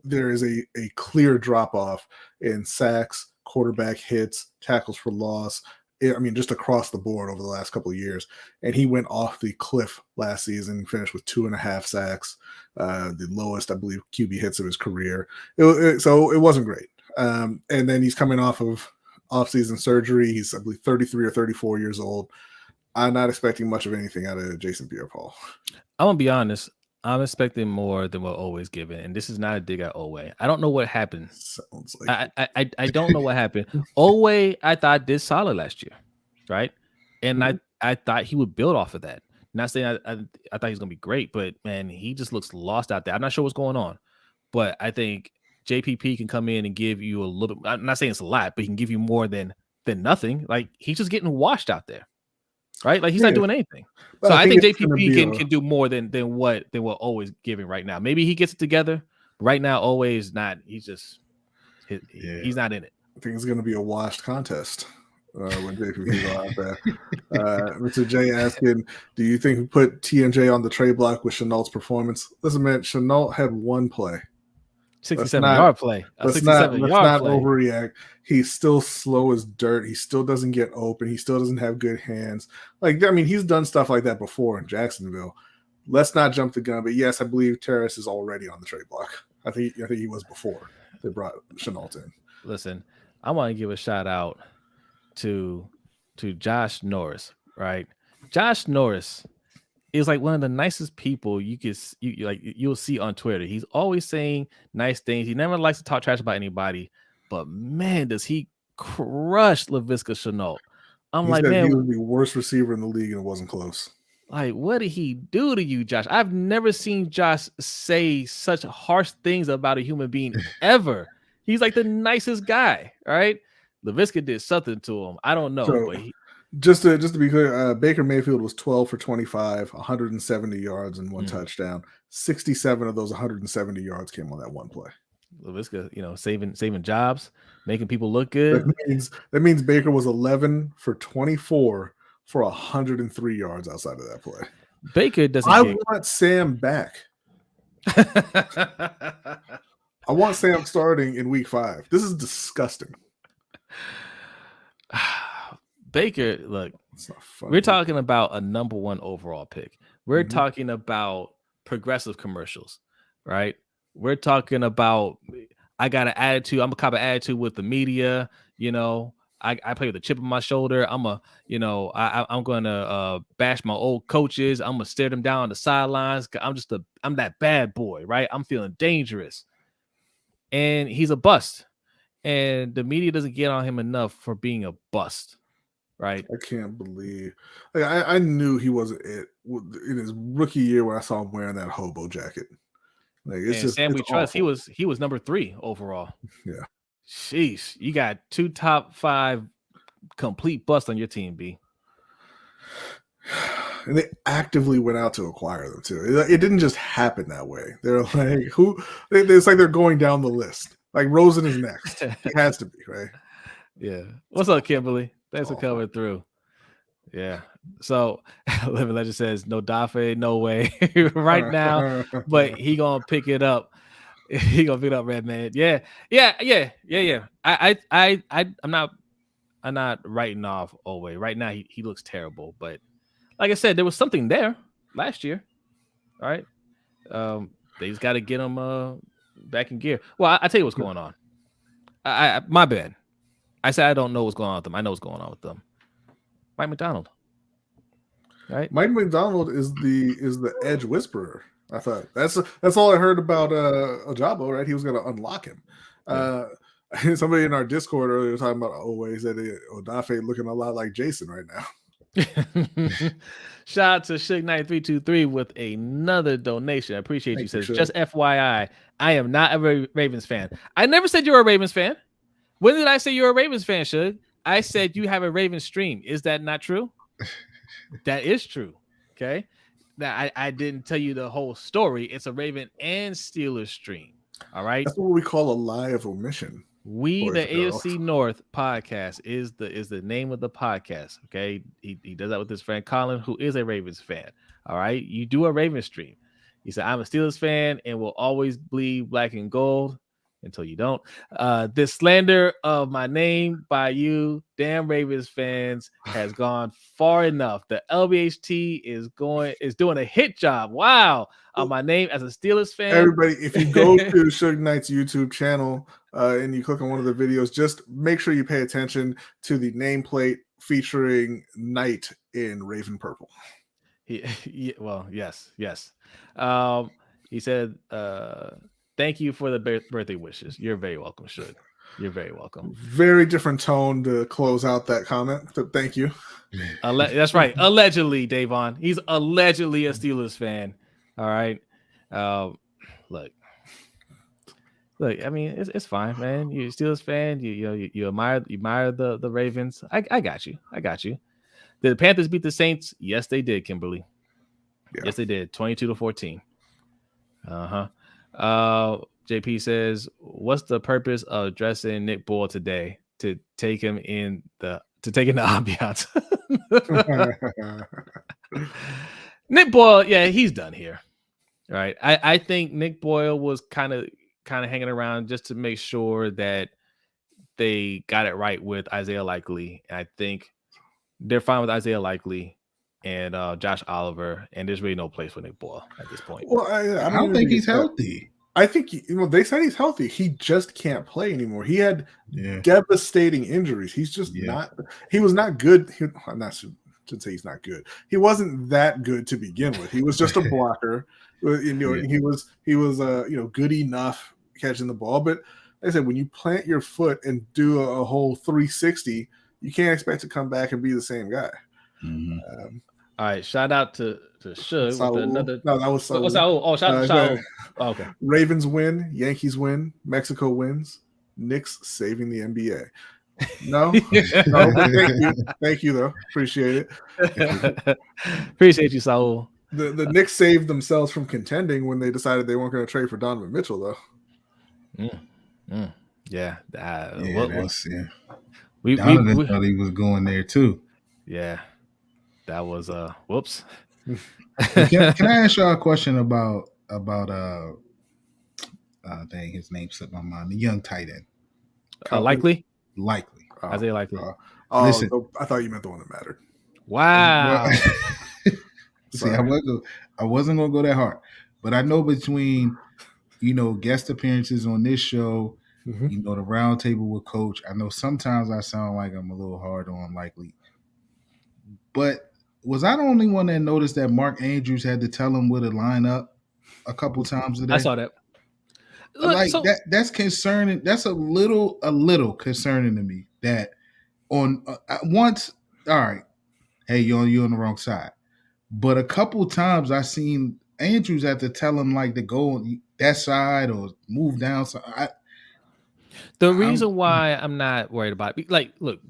there is a clear drop off in sacks, quarterback hits, tackles for loss. I mean, just across the board over the last couple of years. And he went off the cliff last season, finished with 2.5 sacks, the lowest, I believe, QB hits of his career. So it wasn't great. And then he's coming off of off-season surgery. He's, I believe, 33 or 34 years old. I'm not expecting much of anything out of Jason Pierre-Paul. I'm going to be honest. I'm expecting more than what Owe's given, and this is not a dig at Owe. I don't know what happened. Sounds like I don't know what happened. Owe, I thought did solid last year, right? And I thought he would build off of that. Not saying I thought he's gonna be great, but man, he just looks lost out there. I'm not sure what's going on, but I think JPP can come in and give you a little bit. I'm not saying it's a lot, but he can give you more than nothing. Like, he's just getting washed out there. Right, like he's not doing anything. So I think JPP can do more than what Owe is giving right now. Maybe he gets it together. Right now, Owe is not. He's not in it. I think it's going to be a washed contest when JPP go out there. Mr. J asking, do you think we put TMJ on the trade block with Chenault's performance? Listen, man, Chenault had one play. 67-yard play. Let's not overreact. He's still slow as dirt. He still doesn't get open. He still doesn't have good hands. Like, I mean, he's done stuff like that before in Jacksonville. Let's not jump the gun. But yes, I believe Terrace is already on the trade block. I think he was before they brought Chenault in. Listen, I want to give a shout out to Josh Norris. Right, Josh Norris is like one of the nicest people you'll see on Twitter. He's always saying nice things. He never likes to talk trash about anybody, but man, does he crush Laviska Shenault. He said he was the worst receiver in the league and it wasn't close. Like, what did he do to you, Josh? I've never seen Josh say such harsh things about a human being ever. He's like the nicest guy. All right. Laviska did something to him. I don't know, So, but just to be clear, Baker Mayfield was 12 for 25, 170 yards and one touchdown. 67 of those 170 yards came on that one play. Laviska, saving jobs, making people look good. That means Baker was 11 for 24 for 103 yards outside of that play. Baker doesn't. I want Sam back. I want Sam starting in week 5. This is disgusting. Baker, look, we're talking about a number 1 overall pick. We're talking about progressive commercials, right? We're talking about I got an attitude. I'm a cop of attitude with the media. I play with a chip on my shoulder. I'm gonna bash my old coaches. I'm gonna stare them down on the sidelines. I'm that bad boy, right? I'm feeling dangerous, and he's a bust, and the media doesn't get on him enough for being a bust. Right. I can't believe I knew he wasn't it in his rookie year when I saw him wearing that hobo jacket. Like it's just Sam, we trust. awful. He was number 3 overall. Yeah. Sheesh. You got 2 top 5 complete busts on your team, B. And they actively went out to acquire them too. It didn't just happen that way. They're like it's like they're going down the list. Like Rosen is next. It has to be, right? Yeah. What's up, Kimberly? Thanks for coming through. Yeah. So Living Legend says no Dafe, no way right now, but he gonna pick it up. He gonna pick it up, Red Man. Yeah. I'm not writing off Owe. Right now he looks terrible, but like I said, there was something there last year. All right. They just got to get him back in gear. Well, I tell you what's going on. My bad. I said I don't know what's going on with them. I know what's going on with them. Mike McDonald. Right? Mike McDonald is the edge whisperer. I thought that's all I heard about Ojabo, right? He was going to unlock him. Yeah. Somebody in our Discord earlier was talking about always that Odafe looking a lot like Jason right now. Shout out to Suge9323 with another donation. I appreciate you. Says just FYI, I am not a Ravens fan. I never said you were a Ravens fan. When did I say you're a Ravens fan, Suge? I said you have a Ravens stream. Is that not true? That is true. Okay. Now I didn't tell you the whole story. It's a Raven and Steelers stream. All right. That's what we call a lie of omission. We the AFC North podcast is the name of the podcast. Okay. He does that with his friend Colin, who is a Ravens fan. All right. You do a Ravens stream. He said, I'm a Steelers fan and will always bleed black and gold until you don't. This slander of my name by you, damn Ravens fans, has gone far enough. The LBHT is doing a hit job. Wow. On my name as a Steelers fan. Everybody, if you go to Suge Knight's YouTube channel and you click on one of the videos, just make sure you pay attention to the nameplate featuring Knight in Raven Purple. Well, yes. He said, thank you for the birthday wishes. You're very welcome, Suge. You're very welcome. Very different tone to close out that comment. So thank you. That's right. Allegedly, Davon. He's allegedly a Steelers fan. All right. Look. I mean, it's fine, man. You're a Steelers fan. You admire the Ravens. I got you. Did the Panthers beat the Saints? Yes, they did, Kimberly. Yeah. Yes, they did. 22-14. JP says, "What's the purpose of dressing Nick Boyle today? To take him in the ambiance." Nick Boyle, yeah, he's done here. All right. I think Nick Boyle was kind of hanging around just to make sure that they got it right with Isaiah Likely. I think they're fine with Isaiah Likely and Josh Oliver, and there's really no place for Nick Boyle at this point. Well, I don't think he's healthy. I think they said he's healthy. He just can't play anymore. He had devastating injuries. He's just not. He was not good. Should say he's not good. He wasn't that good to begin with. He was just a blocker. He was good enough catching the ball. But like I said, when you plant your foot and do a whole 360, you can't expect to come back and be the same guy. Mm-hmm. All right, shout out to Suge with another. No, that was Saul. Shout out to Saul. Oh, okay. Ravens win, Yankees win, Mexico wins. Knicks saving the NBA. No, no, but thank you though. Appreciate it. Appreciate you, Saul. The Knicks saved themselves from contending when they decided they weren't going to trade for Donovan Mitchell, though. Yeah, we thought he was going there too. Yeah, that was whoops. Can I ask y'all a question about dang, his name slipped my mind. The young tight end, Likely. Isaiah Likely. Listen, I thought you meant the one that mattered. Wow. See, I wasn't gonna go that hard, but I know between guest appearances on this show, the round table with Coach, I know sometimes I sound like I'm a little hard on Likely, but was I the only one that noticed that Mark Andrews had to tell him where to line up a couple times today? I saw that. Look, that's concerning. That's a little concerning to me. That on once, all right, hey, you're on the wrong side. But a couple times I seen Andrews have to tell him like to go on that side or move down. So the reason why I'm not worried about it, like, look,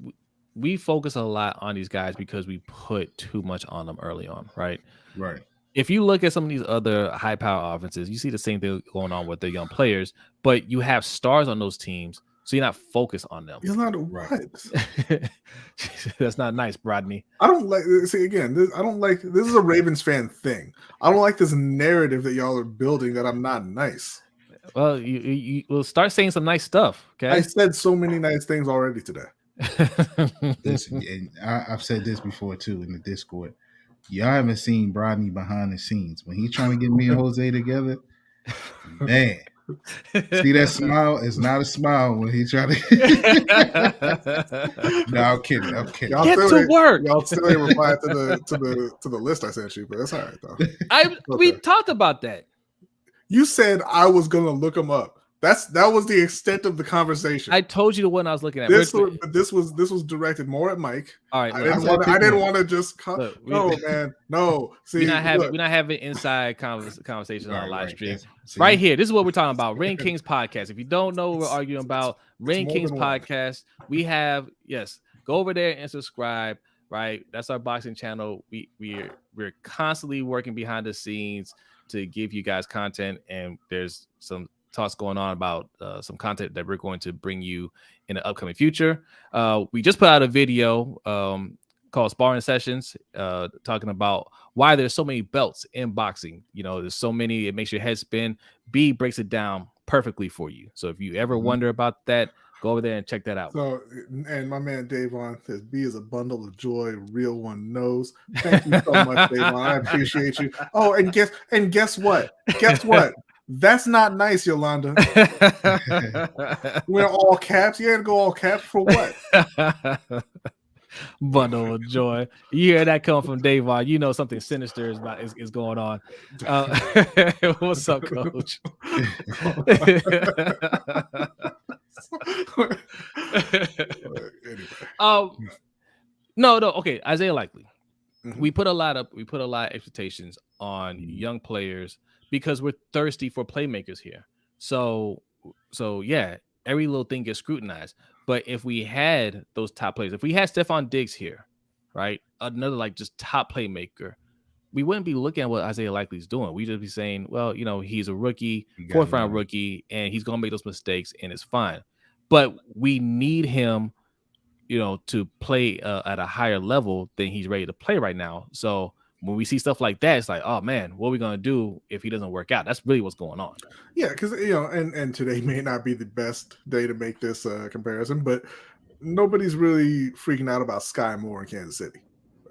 we focus a lot on these guys because we put too much on them early on, right? Right. If you look at some of these other high-power offenses, you see the same thing going on with the young players, but you have stars on those teams, so you're not focused on them. You're not what? That's not nice, Brodny. I don't like. See, again, I don't like. This is a Ravens fan thing. I don't like this narrative that y'all are building that I'm not nice. Well, you will start saying some nice stuff. Okay, I said so many nice things already today. Listen, and I've said this before too in the Discord. Y'all haven't seen Brodny behind the scenes when he's trying to get me and Jose together. Man, see that smile? It's not a smile when he's trying to. No, I'm kidding. Y'all get to work. Y'all still ain't replied to the list I sent you, but that's all right though. We talked about that. You said I was gonna look him up. That was the extent of the conversation. I told you the one I was looking at. This was directed more at Mike. All right, I didn't want to just man. No, see, we're not having inside conversations on our live stream. Right here, this is what we're talking about. Ring Kings podcast. If you don't know what we're arguing about, Ring Kings podcast. We have go over there and subscribe. Right, that's our boxing channel. We're constantly working behind the scenes to give you guys content, and there's some talks going on about some content that we're going to bring you in the upcoming future. We just put out a video called Sparring Sessions, talking about why there's so many belts in boxing. There's so many, it makes your head spin. B breaks it down perfectly for you. So if you ever wonder about that, go over there and check that out. So, and my man Davon says B is a bundle of joy, real one knows. Thank you so much, Davon. I appreciate you. Oh, and guess what? That's not nice, Yolanda. We're all caps. You had to go all caps for what? Bundle of joy. You hear that come from Davon, you know something sinister is going on. What's up, Coach? No. Okay, Isaiah Likely. We put a lot of expectations on young players because we're thirsty for playmakers here. So yeah, every little thing gets scrutinized. But if we had those top players, if we had Stephon Diggs here, right, another just top playmaker, we wouldn't be looking at what Isaiah Likely's doing. We'd just be saying, well, he's a rookie, fourth round rookie, and he's gonna make those mistakes, and it's fine. But we need him, to play at a higher level than he's ready to play right now. So when we see stuff like that, it's like, oh man, what are we gonna do if he doesn't work out? That's really what's going on. Yeah, because and today may not be the best day to make this comparison, but nobody's really freaking out about Sky Moore in Kansas City,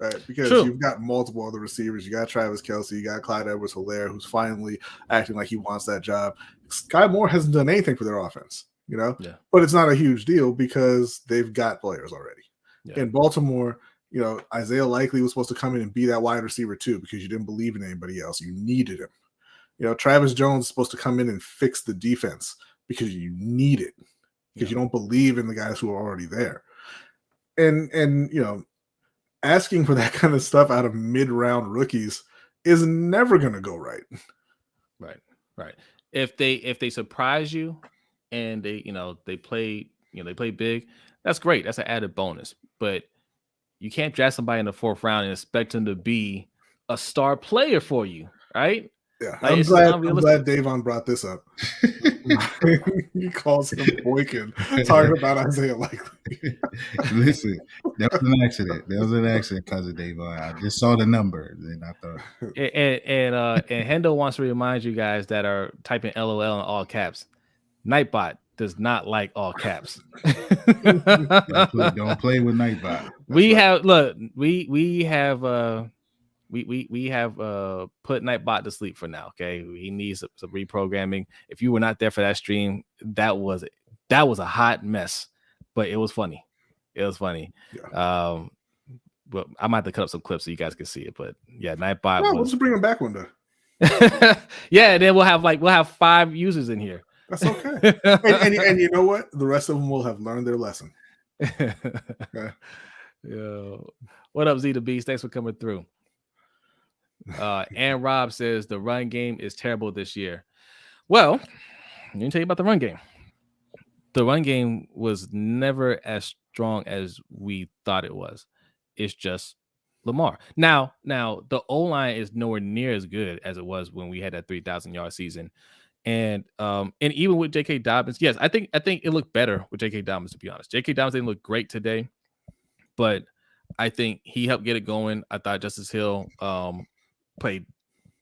right? Because you've got multiple other receivers. You got Travis Kelce, you got Clyde Edwards-Helaire, who's finally acting like he wants that job. Sky Moore hasn't done anything for their offense, but it's not a huge deal because they've got players already. Yeah. In Baltimore, Isaiah Likely was supposed to come in and be that wide receiver too because you didn't believe in anybody else. You needed him. Travis Jones is supposed to come in and fix the defense because you need it because you don't believe in the guys who are already there. And asking for that kind of stuff out of mid-round rookies is never going to go right. Right. If they surprise you, and they play big, that's great. That's an added bonus. But you can't draft somebody in the 4th round and expect them to be a star player for you, right? Yeah, Like I'm it's just glad unrealistic. Davon brought this up. He calls him Boykin, talking about Isaiah Likely. Listen, that was an accident. That was an accident, cousin Dave. I just saw the number and I thought. And Hendo wants to remind you guys that are typing LOL in all caps. Nightbot does not like all caps. Don't play with Nightbot. We have put Nightbot to sleep for now. Okay, he needs some reprogramming. If you were not there for that stream, that was a hot mess, but it was funny. Yeah. But I might have to cut up some clips so you guys can see it. But yeah, Nightbot. We'll just bring him back one day. Yeah, then we'll have 5 users in here. That's okay. and you know what? The rest of them will have learned their lesson. Okay. Yo. What up, Z the Beast? Thanks for coming through. And Rob says the run game is terrible this year. Well, let me tell you about the run game. The run game was never as strong as we thought it was. It's just Lamar. Now the O-line is nowhere near as good as it was when we had that 3,000-yard season. And even with J.K. Dobbins, yes, I think it looked better with J.K. Dobbins, to be honest. J.K. Dobbins didn't look great today, but I think he helped get it going. I thought Justice Hill played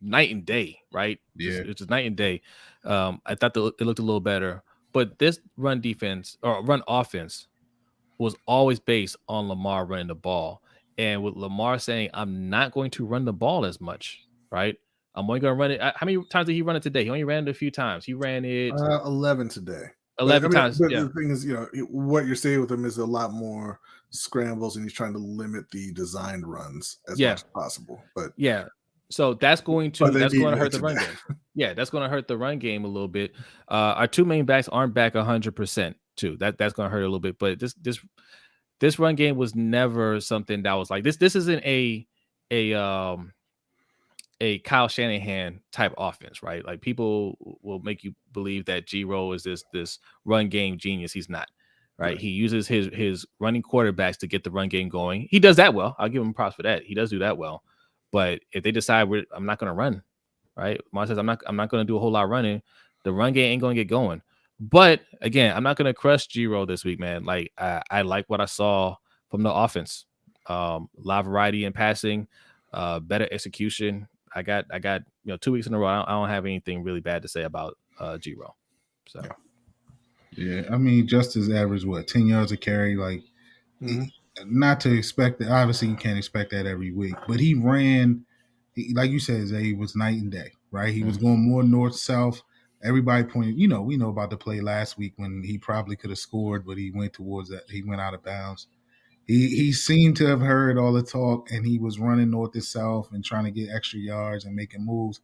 night and day, right? Yeah. It's just night and day. I thought it looked a little better, but this run offense was always based on Lamar running the ball. And with Lamar saying, I'm not going to run the ball as much, right? I'm only going to run it. How many times did he run it today? He only ran it a few times. He ran it 11 today. 11 times. But the thing is, what you're saying with him is a lot more scrambles, and he's trying to limit the designed runs as much as possible. But yeah, so that's going to hurt the run game. Yeah, that's going to hurt the run game a little bit. Our 2 main backs aren't back 100% too. That's going to hurt a little bit. But this run game was never something that was like this. This isn't a Kyle Shanahan type offense, right? Like people will make you believe that G-Roll is this run game genius. He's not, right? He uses his running quarterbacks to get the run game going. He does that well. I'll give him props for that. He does do that well. But if they decide I'm not going to run, right? Mar says I'm not going to do a whole lot of running. The run game ain't going to get going. But again, I'm not going to crush G-Roll this week, man. Like I like what I saw from the offense. A lot of variety in passing, better execution. I got 2 weeks in a row. I don't have anything really bad to say about G-Roll. So yeah, I mean, Justice averaged 10 yards a carry. Like, not to expect that. Obviously, you can't expect that every week. But he ran, like you said, Zay, was night and day, right? He was going more north south. Everybody pointed. We know about the play last week when he probably could have scored, but he went towards that. He went out of bounds. He seemed to have heard all the talk, and he was running north to south and trying to get extra yards and making moves.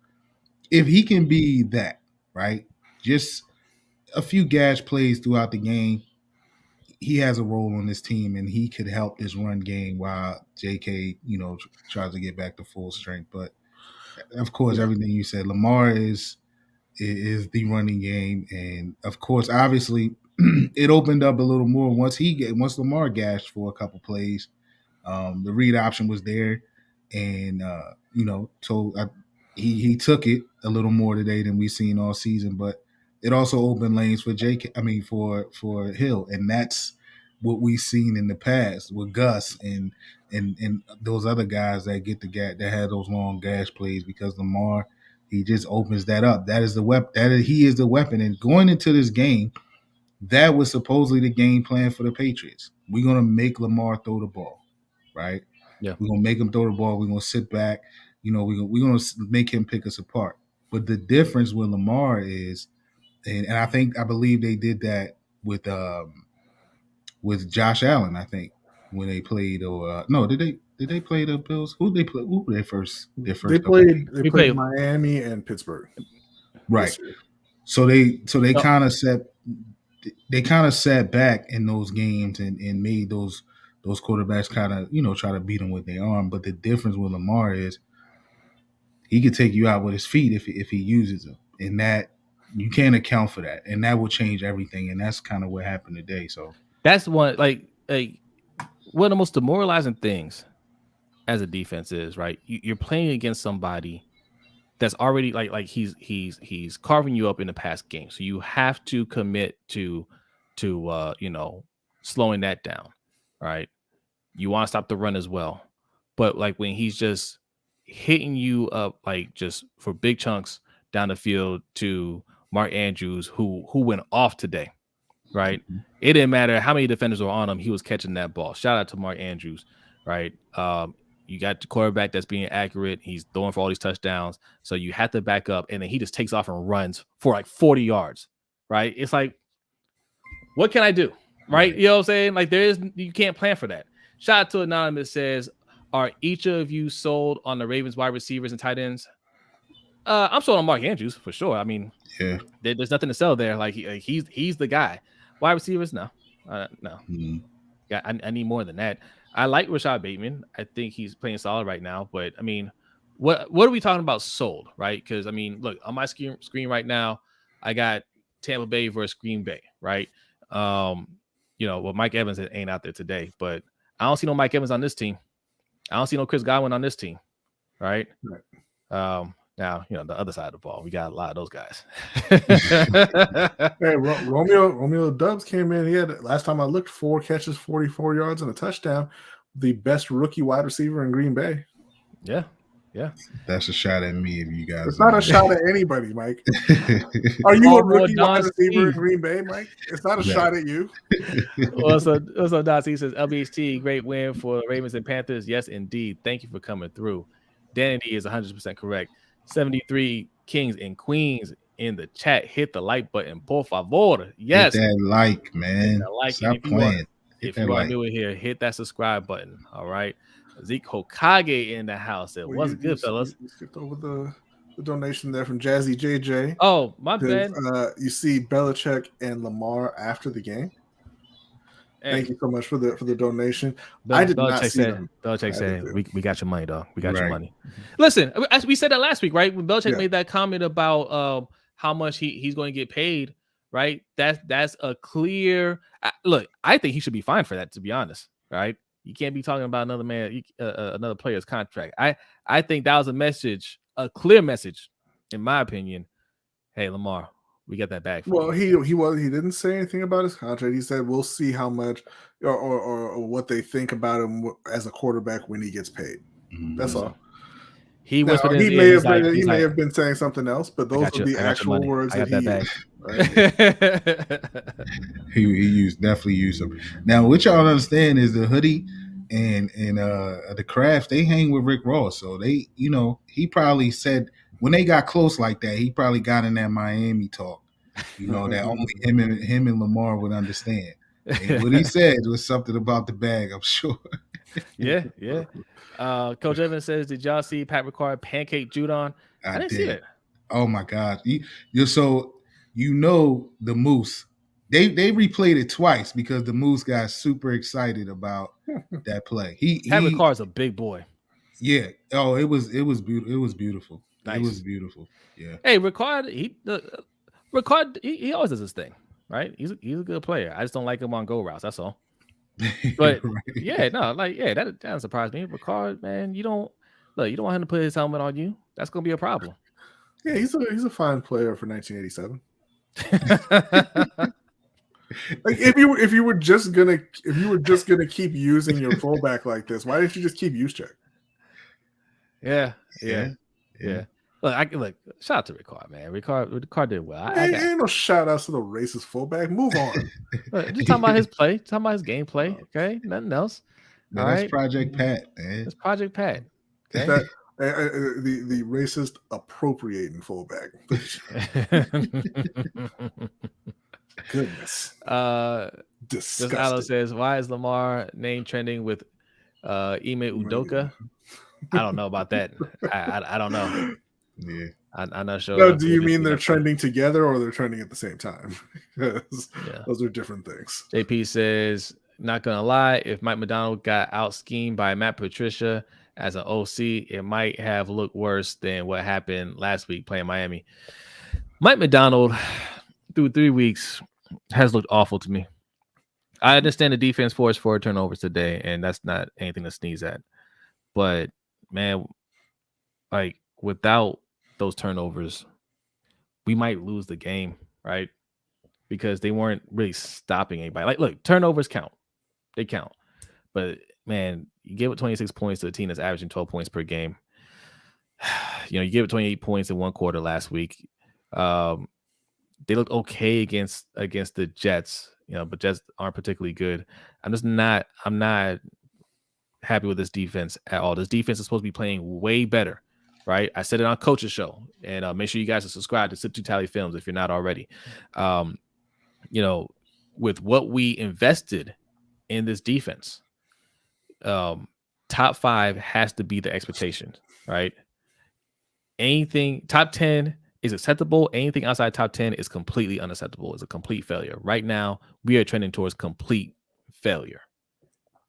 If he can be that, right, just a few gash plays throughout the game, he has a role on this team, and he could help this run game while J.K., tries to get back to full strength. But, of course, everything you said, Lamar is the running game. And, of course, obviously – it opened up a little more once Lamar gashed for a couple plays. The read option was there, and so he took it a little more today than we've seen all season. But it also opened lanes for for Hill, and that's what we've seen in the past with Gus and those other guys that get the that had those long gash plays, because Lamar, he just opens that up. That is the weapon. He is the weapon. And going into this game, that was supposedly the game plan for the Patriots. We're going to make Lamar throw the ball, right? Yeah. We're going to make him throw the ball. We're going to sit back. We're going to make him pick us apart. But the difference with Lamar is, and I believe they did that with Josh Allen, I think, when they played, did they play the Bills? Who did they play? Who were their first? They played Miami and Pittsburgh. Right. So they kind of sat back in those games and made those quarterbacks kind of, try to beat them with their arm. But the difference with Lamar is he could take you out with his feet if he uses them. And that You can't account for that, and that will change everything. And that's kind of what happened today. So that's one like one of the most demoralizing things as a defense is, right? You're playing against somebody that's already like he's carving you up in the past game, so you have to commit to slowing that down, right? You want to stop the run as well, but like when he's just hitting you up like just for big chunks down the field to Mark Andrews, who went off today, right? It didn't matter how many defenders were on him, he was catching that ball. Shout out to Mark Andrews, right? You got the quarterback that's being accurate. He's throwing for all these touchdowns. So you have to back up, and then he just takes off and runs for like 40 yards, right? It's like, what can I do? Right? You know what I'm saying? Like you can't plan for that. Shout out to Anonymous says, are each of you sold on the Ravens wide receivers and tight ends? I'm sold on Mark Andrews for sure. I mean, yeah, there's nothing to sell there. Like he's the guy. Wide receivers, no. No. Yeah, I need more than that. I like Rashad Bateman. I think he's playing solid right now. But I mean, what are we talking about sold, right? Because I mean, look, on my screen right now, I got Tampa Bay versus Green Bay, right? Well, Mike Evans ain't out there today, but I don't see no Mike Evans on this team. I don't see no Chris Godwin on this team, right? Now, the other side of the ball, we got a lot of those guys. Hey, Romeo Dubs came in. He had, last time I looked, 4 catches, 44 yards, and a touchdown. The best rookie wide receiver in Green Bay. Yeah. That's a shot at me if you guys. It's not a shot at anybody, Mike. Are you a rookie wide receiver in Green Bay, Mike? It's not a shot at you. Also, Don C says, LBHT, great win for the Ravens and Panthers. Yes, indeed. Thank you for coming through. Danny is 100% correct. 73 Kings and Queens in the chat. Hit the like button, por favor. Yes. Hit that like, man. Stop playing. If you want to do it here, hit that subscribe button. All right. Zeke Hokage in the house. What's good, fellas? You skipped over the donation there from Jazzy JJ. Oh, my bad. You see Belichick and Lamar after the game. Hey. Thank you so much for the donation. I did not see them. Belichick said, "We got your money, dog. We got your money." Listen, as we said that last week, right? When Belichick made that comment about how much he's going to get paid, right? That's a clear look. I think he should be fined for that. To be honest, right? You can't be talking about another player's contract. I think that was a clear message, in my opinion. Hey, Lamar, we got that back. Well, he didn't say anything about his contract. He said we'll see how much or what they think about him as a quarterback when he gets paid. That's all. He whispered he may have been saying something else, but those are the actual words that he used. Right? he definitely used them. Now, what y'all understand is the hoodie and the craft, they hang with Rick Ross. So they, he probably said when they got close like that, he probably got in that Miami talk, that only him and Lamar would understand. And what he said was something about the bag, I'm sure. Yeah. Coach Evans says, did y'all see Pat Ricard pancake Judon? I didn't see that. Oh my God. So the Moose. They replayed it twice because the Moose got super excited about that play. Pat Ricard's a big boy. Yeah. Oh, it was beautiful. It was beautiful. Nice. It was beautiful. Yeah. Hey, Ricard, he always does his thing, right? He's a good player. I just don't like him on go routes. That's all. But right. That doesn't surprise me. Ricard, man, you don't want him to put his helmet on you. That's gonna be a problem. Yeah, he's a fine player for 1987. Like if you were just gonna keep using your fullback like this, why didn't you just keep Juszczyk? Yeah. Look, shout out to Ricard, man. Ricard did well. Ain't no shout outs to the racist fullback. Move on. Just talking about his play, talking about his gameplay. Okay, nothing else. No, that's right? Project Pat, man. That's Project Pat. Okay? That the racist appropriating fullback. Goodness. Disgusting. Alo says, why is Lamar name trending with Ime Udoka? I don't know about that. I don't know. Yeah, I'm not sure. No, do you mean they're trending together or they're trending at the same time? Those are different things. JP says, not gonna lie, if Mike McDonald got out schemed by Matt Patricia as an OC, it might have looked worse than what happened last week playing Miami. Mike McDonald through 3 weeks has looked awful to me. I understand the defense forced 4 turnovers today, and that's not anything to sneeze at. But man, like without those turnovers, we might lose the game, right? Because they weren't really stopping anybody. Like, look, turnovers count. They count. But man, you gave it 26 points to a team that's averaging 12 points per game. You gave it 28 points in one quarter last week. They looked okay against the Jets, but Jets aren't particularly good. I'm not happy with this defense at all. This defense is supposed to be playing way better, right? I said it on Coach's Show, and make sure you guys are subscribed to Sip to Tally Films if you're not already. With what we invested in this defense, top 5 has to be the expectation, right? Anything top 10 is acceptable. Anything outside top 10 is completely unacceptable. It's a complete failure. Right now, we are trending towards complete failure.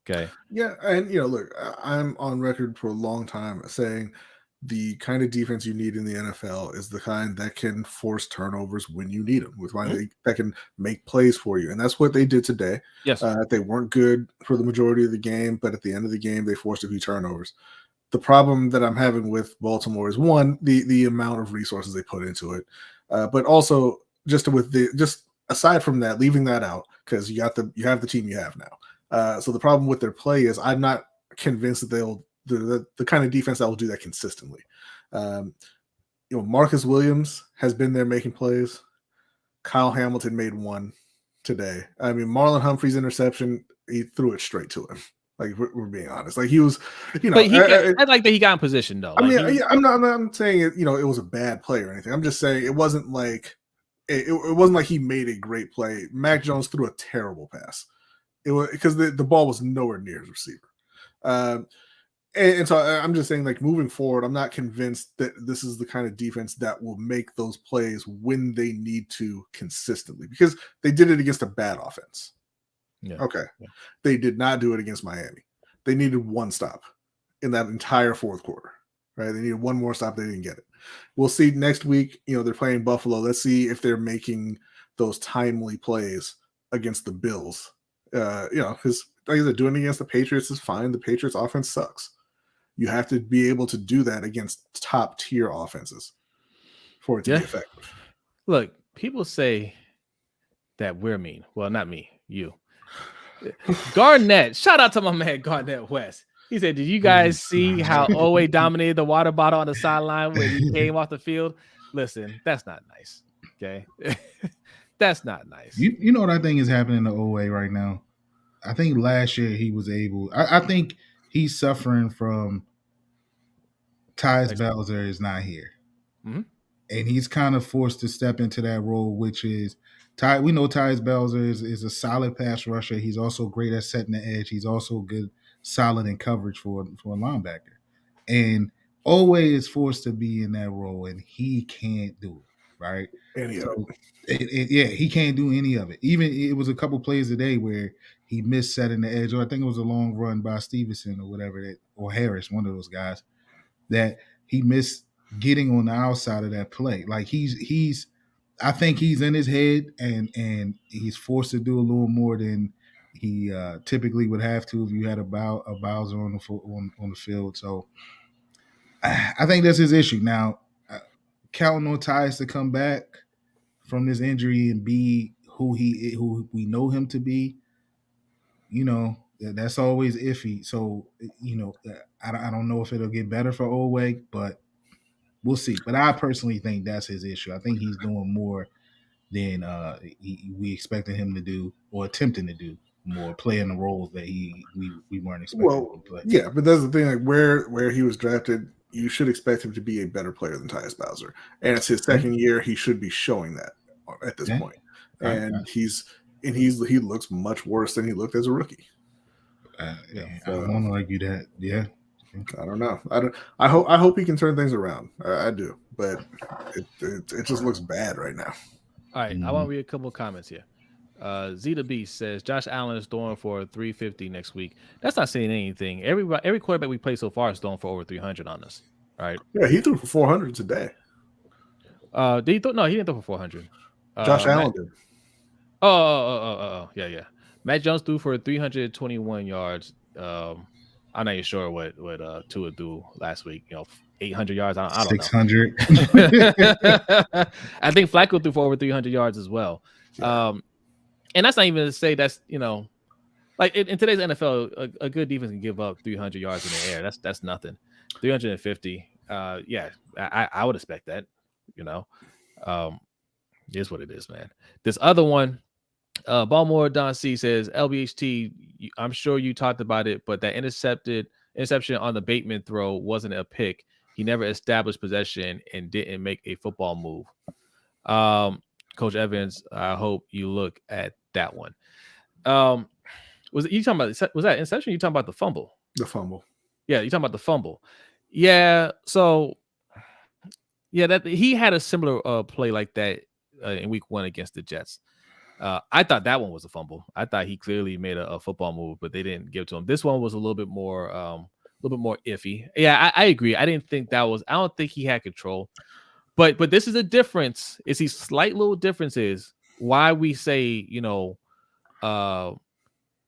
Okay. Yeah, and look, I'm on record for a long time saying the kind of defense you need in the NFL is the kind that can force turnovers when you need them, with that can make plays for you, and that's what they did today. Yes, they weren't good for the majority of the game, but at the end of the game, they forced a few turnovers. The problem that I'm having with Baltimore is one, the amount of resources they put into it, but also just aside from that, leaving that out because you have the team you have now. So the problem with their play is I'm not convinced that they'll the kind of defense that will do that consistently. Marcus Williams has been there making plays. Kyle Hamilton made one today. I mean, Marlon Humphrey's interception, he threw it straight to him. Like we're being honest, like he was, But I like that he got in position though. I mean, I'm not saying it. It was a bad play or anything. I'm just saying it wasn't like it wasn't like he made a great play. Mac Jones threw a terrible pass. It was because the ball was nowhere near his receiver. And so I'm just saying, like, moving forward, I'm not convinced that this is the kind of defense that will make those plays when they need to consistently, because they did it against a bad offense. Yeah. Okay. Yeah. They did not do it against Miami. They needed one stop in that entire fourth quarter, right? They needed one more stop. They didn't get it. We'll see next week. They're playing Buffalo. Let's see if they're making those timely plays against the Bills. Because like I said, doing it against the Patriots is fine. The Patriots offense sucks. You have to be able to do that against top tier offenses for it to be effective. Look, people say that we're mean. Well, not me, you. Garnett, shout out to my man Garnett West. He said, did you guys see how Owe dominated the water bottle on the sideline when he came off the field? Listen, that's not nice. Okay. That's not nice. You know what I think is happening to Owe right now? I think last year he was able. I think he's suffering from Tyus Bowser is not here. Mm-hmm. And he's kind of forced to step into that role, which is we know Tyus Bowser is a solid pass rusher. He's also great at setting the edge. He's also good, solid in coverage for a linebacker. And Owe is forced to be in that role, and he can't do it, right? He can't do any of it. Even it was a couple plays today where he missed setting the edge, or I think it was a long run by Stevenson or whatever, or Harris, one of those guys, that he missed getting on the outside of that play. Like he's I think he's in his head and he's forced to do a little more than he typically would have to if you had a Bowser on the field. So I think that's his issue. Now, counting on Tyus to come back from this injury and be who we know him to be, that's always iffy. So, I don't know if it'll get better for Owe, but we'll see. But I personally think that's his issue. I think he's doing more than we expected him to do, or attempting to do more, playing the roles that we weren't expecting him to play. Yeah, but that's the thing. Like where he was drafted, you should expect him to be a better player than Tyus Bowser. And it's his second year. He should be showing that at this point. And he looks much worse than he looked as a rookie. I won't argue that. Yeah. I don't know. I hope he can turn things around. I do, but it just looks bad right now. All right, I want to read a couple of comments here. Zeta Beast says Josh Allen is throwing for 350 next week. That's not saying anything. Every quarterback we play so far is throwing for over 300 on us. All right. Yeah, he threw for 400 today. Did he throw? No, he didn't throw for 400. Josh Matt, Allen did. yeah, yeah. Matt Jones threw for 321 yards. I'm not even sure what Tua threw last week. 800 yards. I don't know. 600. I think Flacco threw for over 300 yards as well. Yeah. And that's not even to say that's like in today's NFL, a good defense can give up 300 yards in the air. That's nothing. 350. Yeah, I would expect that. Is what it is, man. This other one, Baltimore Don C says, LBHT, I'm sure you talked about it, but that interception on the Bateman throw wasn't a pick. He never established possession and didn't make a football move. Coach Evans, I hope you look at that one. Was that interception? You talking about the fumble? The fumble. Yeah, you talking about the fumble. Yeah, so yeah, that he had a similar play like that in week 1 against the Jets. I thought that one was a fumble. I thought he clearly made a football move, but they didn't give it to him. This one was a little bit more iffy. Yeah, I agree. I don't think he had control. But this is a difference. It's these slight little differences why we say,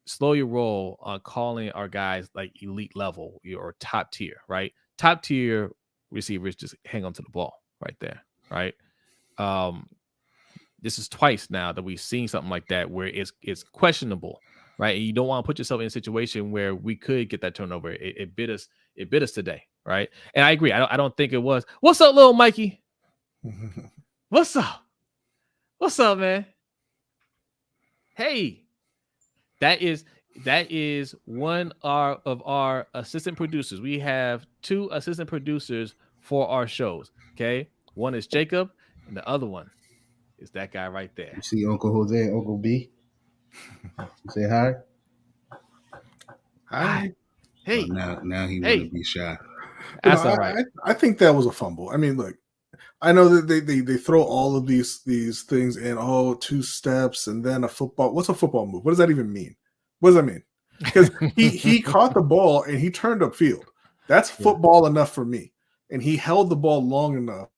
slow your roll on calling our guys like elite level or top tier, right? Top tier receivers just hang on to the ball right there, right? This is twice now that we've seen something like that where it's questionable, right? And you don't want to put yourself in a situation where we could get that turnover. It bit us today, right? And I agree. I don't think it was. What's up, little Mikey? What's up, man? Hey, that is one of our assistant producers. We have 2 assistant producers for our shows. Okay, one is Jacob, and the other one is that guy right there. You see Uncle Jose, Uncle B. Say hi. Hi. Hey. Now he want to be shy. That's all right. I think that was a fumble. I mean, look, I know that they throw all of these things in, 2 steps and then a football. What's a football move? What does that even mean? What does that mean? Because he caught the ball and he turned upfield. That's football enough for me. And he held the ball long enough.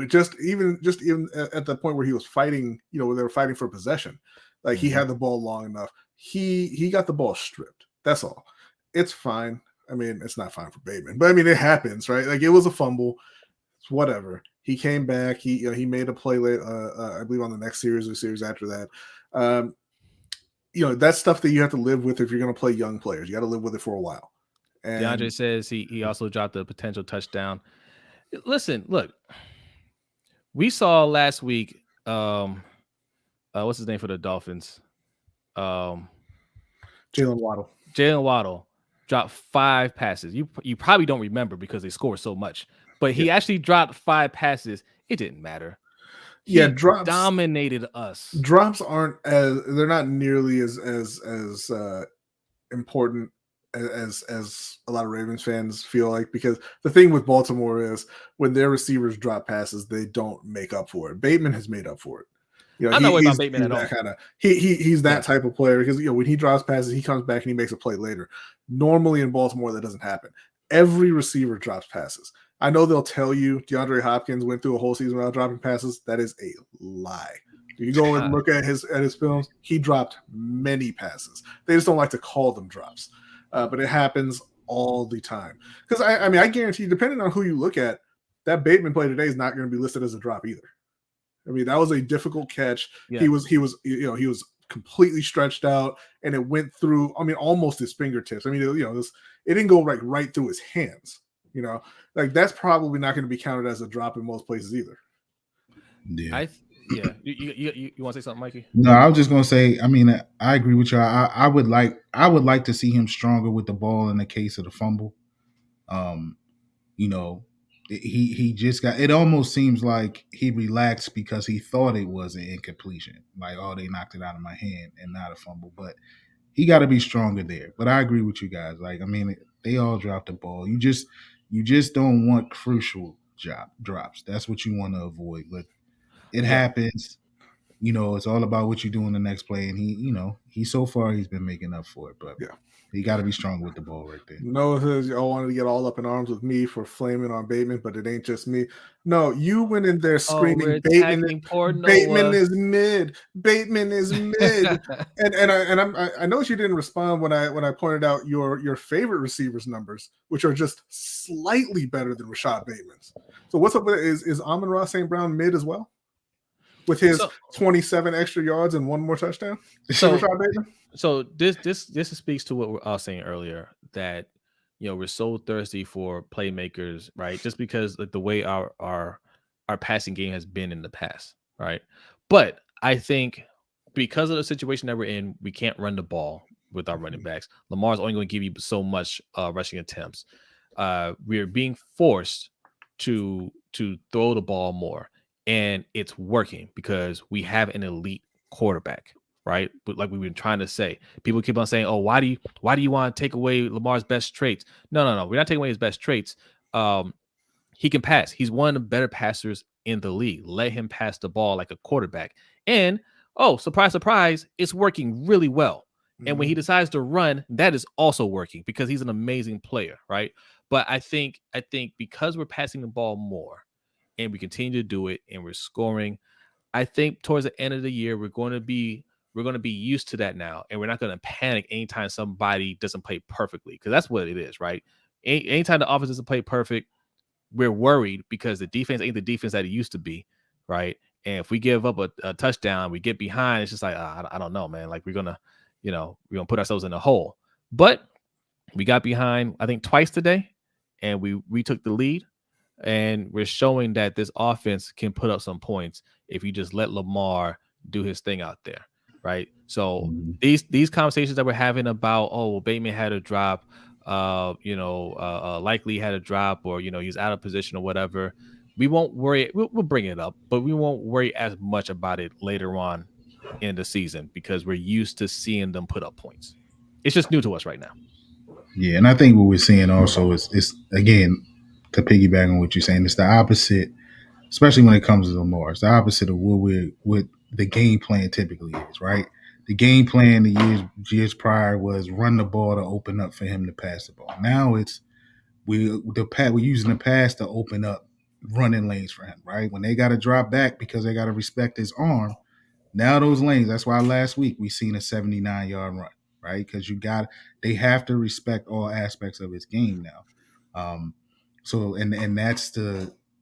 Just even at the point where he was fighting, where they were fighting for possession, like he had the ball long enough. He got the ball stripped. That's all. It's fine. I mean, it's not fine for Bateman, but I mean, it happens, right? Like it was a fumble. It's whatever. He came back. He made a play late. I believe on the next series or series after that. That's stuff that you have to live with if you're going to play young players. You got to live with it for a while. And DeAndre says he also dropped a potential touchdown. Listen, look. We saw last week, what's his name for the Dolphins? Jalen Waddle. Jalen Waddle dropped 5 passes. You probably don't remember because they scored so much, but he actually dropped 5 passes. It didn't matter. He drops dominated us. Drops they're not nearly as important as a lot of Ravens fans feel like, because the thing with Baltimore is when their receivers drop passes, they don't make up for it. Bateman has made up for it. I'm not worried about Bateman at all. He's that type of player because when he drops passes, he comes back and he makes a play later. Normally in Baltimore, that doesn't happen. Every receiver drops passes. I know they'll tell you DeAndre Hopkins went through a whole season without dropping passes. That is a lie. You go and look at his films, he dropped many passes. They just don't like to call them drops. But it happens all the time. Because I guarantee, depending on who you look at, that Bateman play today is not going to be listed as a drop either. I mean, that was a difficult catch. Yeah. He was completely stretched out, and it went through. I mean, almost his fingertips. I mean, it didn't go right through his hands. Like that's probably not going to be counted as a drop in most places either. Yeah. You want to say something, Mikey? No, I was just gonna say. I mean, I agree with you. I would like to see him stronger with the ball in the case of the fumble. He just got. It almost seems like he relaxed because he thought it was an incompletion. Like, they knocked it out of my hand and not a fumble. But he got to be stronger there. But I agree with you guys. Like, I mean, they all dropped the ball. You just don't want crucial drops. That's what you want to avoid. But it happens. it's all about what you do in the next play. And he so far he's been making up for it, but Yeah. he got to be strong with the ball right there. Noah says y'all wanted to get all up in arms with me for flaming on Bateman, but it ain't just me. No, you went in there Oh, screaming we're Bateman. attacking poor Bateman Noah. is mid. Bateman is mid. I know you didn't respond when I pointed out your favorite receivers numbers, which are just slightly better than Rashad Bateman's. So what's up with it? Is Amon-Ra St. Brown mid as well? With his 27 extra yards and one more touchdown? So this speaks to what I was saying earlier, that we're so thirsty for playmakers, right? Just because like the way our passing game has been in the past, right? But I think because of the situation that we're in, we can't run the ball with our running backs. Lamar's only going to give you so much rushing attempts. We're being forced to throw the ball more, and it's working because we have an elite quarterback, right? But like we've been trying to say, people keep on saying, "Oh, why do you want to take away Lamar's best traits?" No, we're not taking away his best traits. He can pass. He's one of the better passers in the league. Let him pass the ball like a quarterback. And surprise, surprise, it's working really well. And when he decides to run, that is also working because he's an amazing player, right? But I think because we're passing the ball more and we continue to do it and we're scoring, I think towards the end of the year, we're going to be used to that now. And we're not going to panic anytime somebody doesn't play perfectly, because that's what it is, right? Anytime the offense doesn't play perfect, we're worried because the defense ain't the defense that it used to be, right? And if we give up a touchdown, we get behind, it's just like, I don't know, man. Like we're gonna put ourselves in a hole. But we got behind, I think, twice today, and we took the lead, and we're showing that this offense can put up some points if you just let Lamar do his thing out there, right? So these conversations that we're having about, Bateman had a drop, likely had a drop, or he's out of position or whatever, we won't worry. We'll bring it up, but we won't worry as much about it later on in the season because we're used to seeing them put up points. It's just new to us right now. Yeah, and I think what we're seeing also is again, to piggyback on what you're saying, it's the opposite, especially when it comes to Lamar. It's the opposite of what the game plan typically is, right? The game plan the years prior was run the ball to open up for him to pass the ball. Now it's we're using the pass to open up running lanes for him, right? When they got to drop back because they got to respect his arm. Now those lanes. That's why last week we seen a 79-yard run, right? Because they have to respect all aspects of his game now. So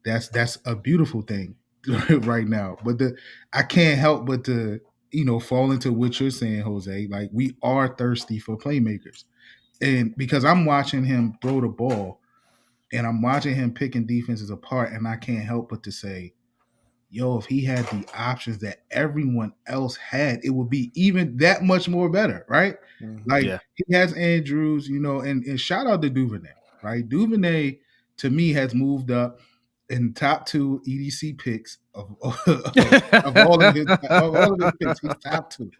that's a beautiful thing right now. But I can't help but to fall into what you're saying, Jose. Like we are thirsty for playmakers, and because I'm watching him throw the ball, and I'm watching him picking defenses apart, and I can't help but to say, yo, if he had the options that everyone else had, it would be even that much more better, right? Like he has Andrews, and shout out to Duvernay, right? Duvernay to me has moved up in top 2 EDC picks of all of his picks. He's top 2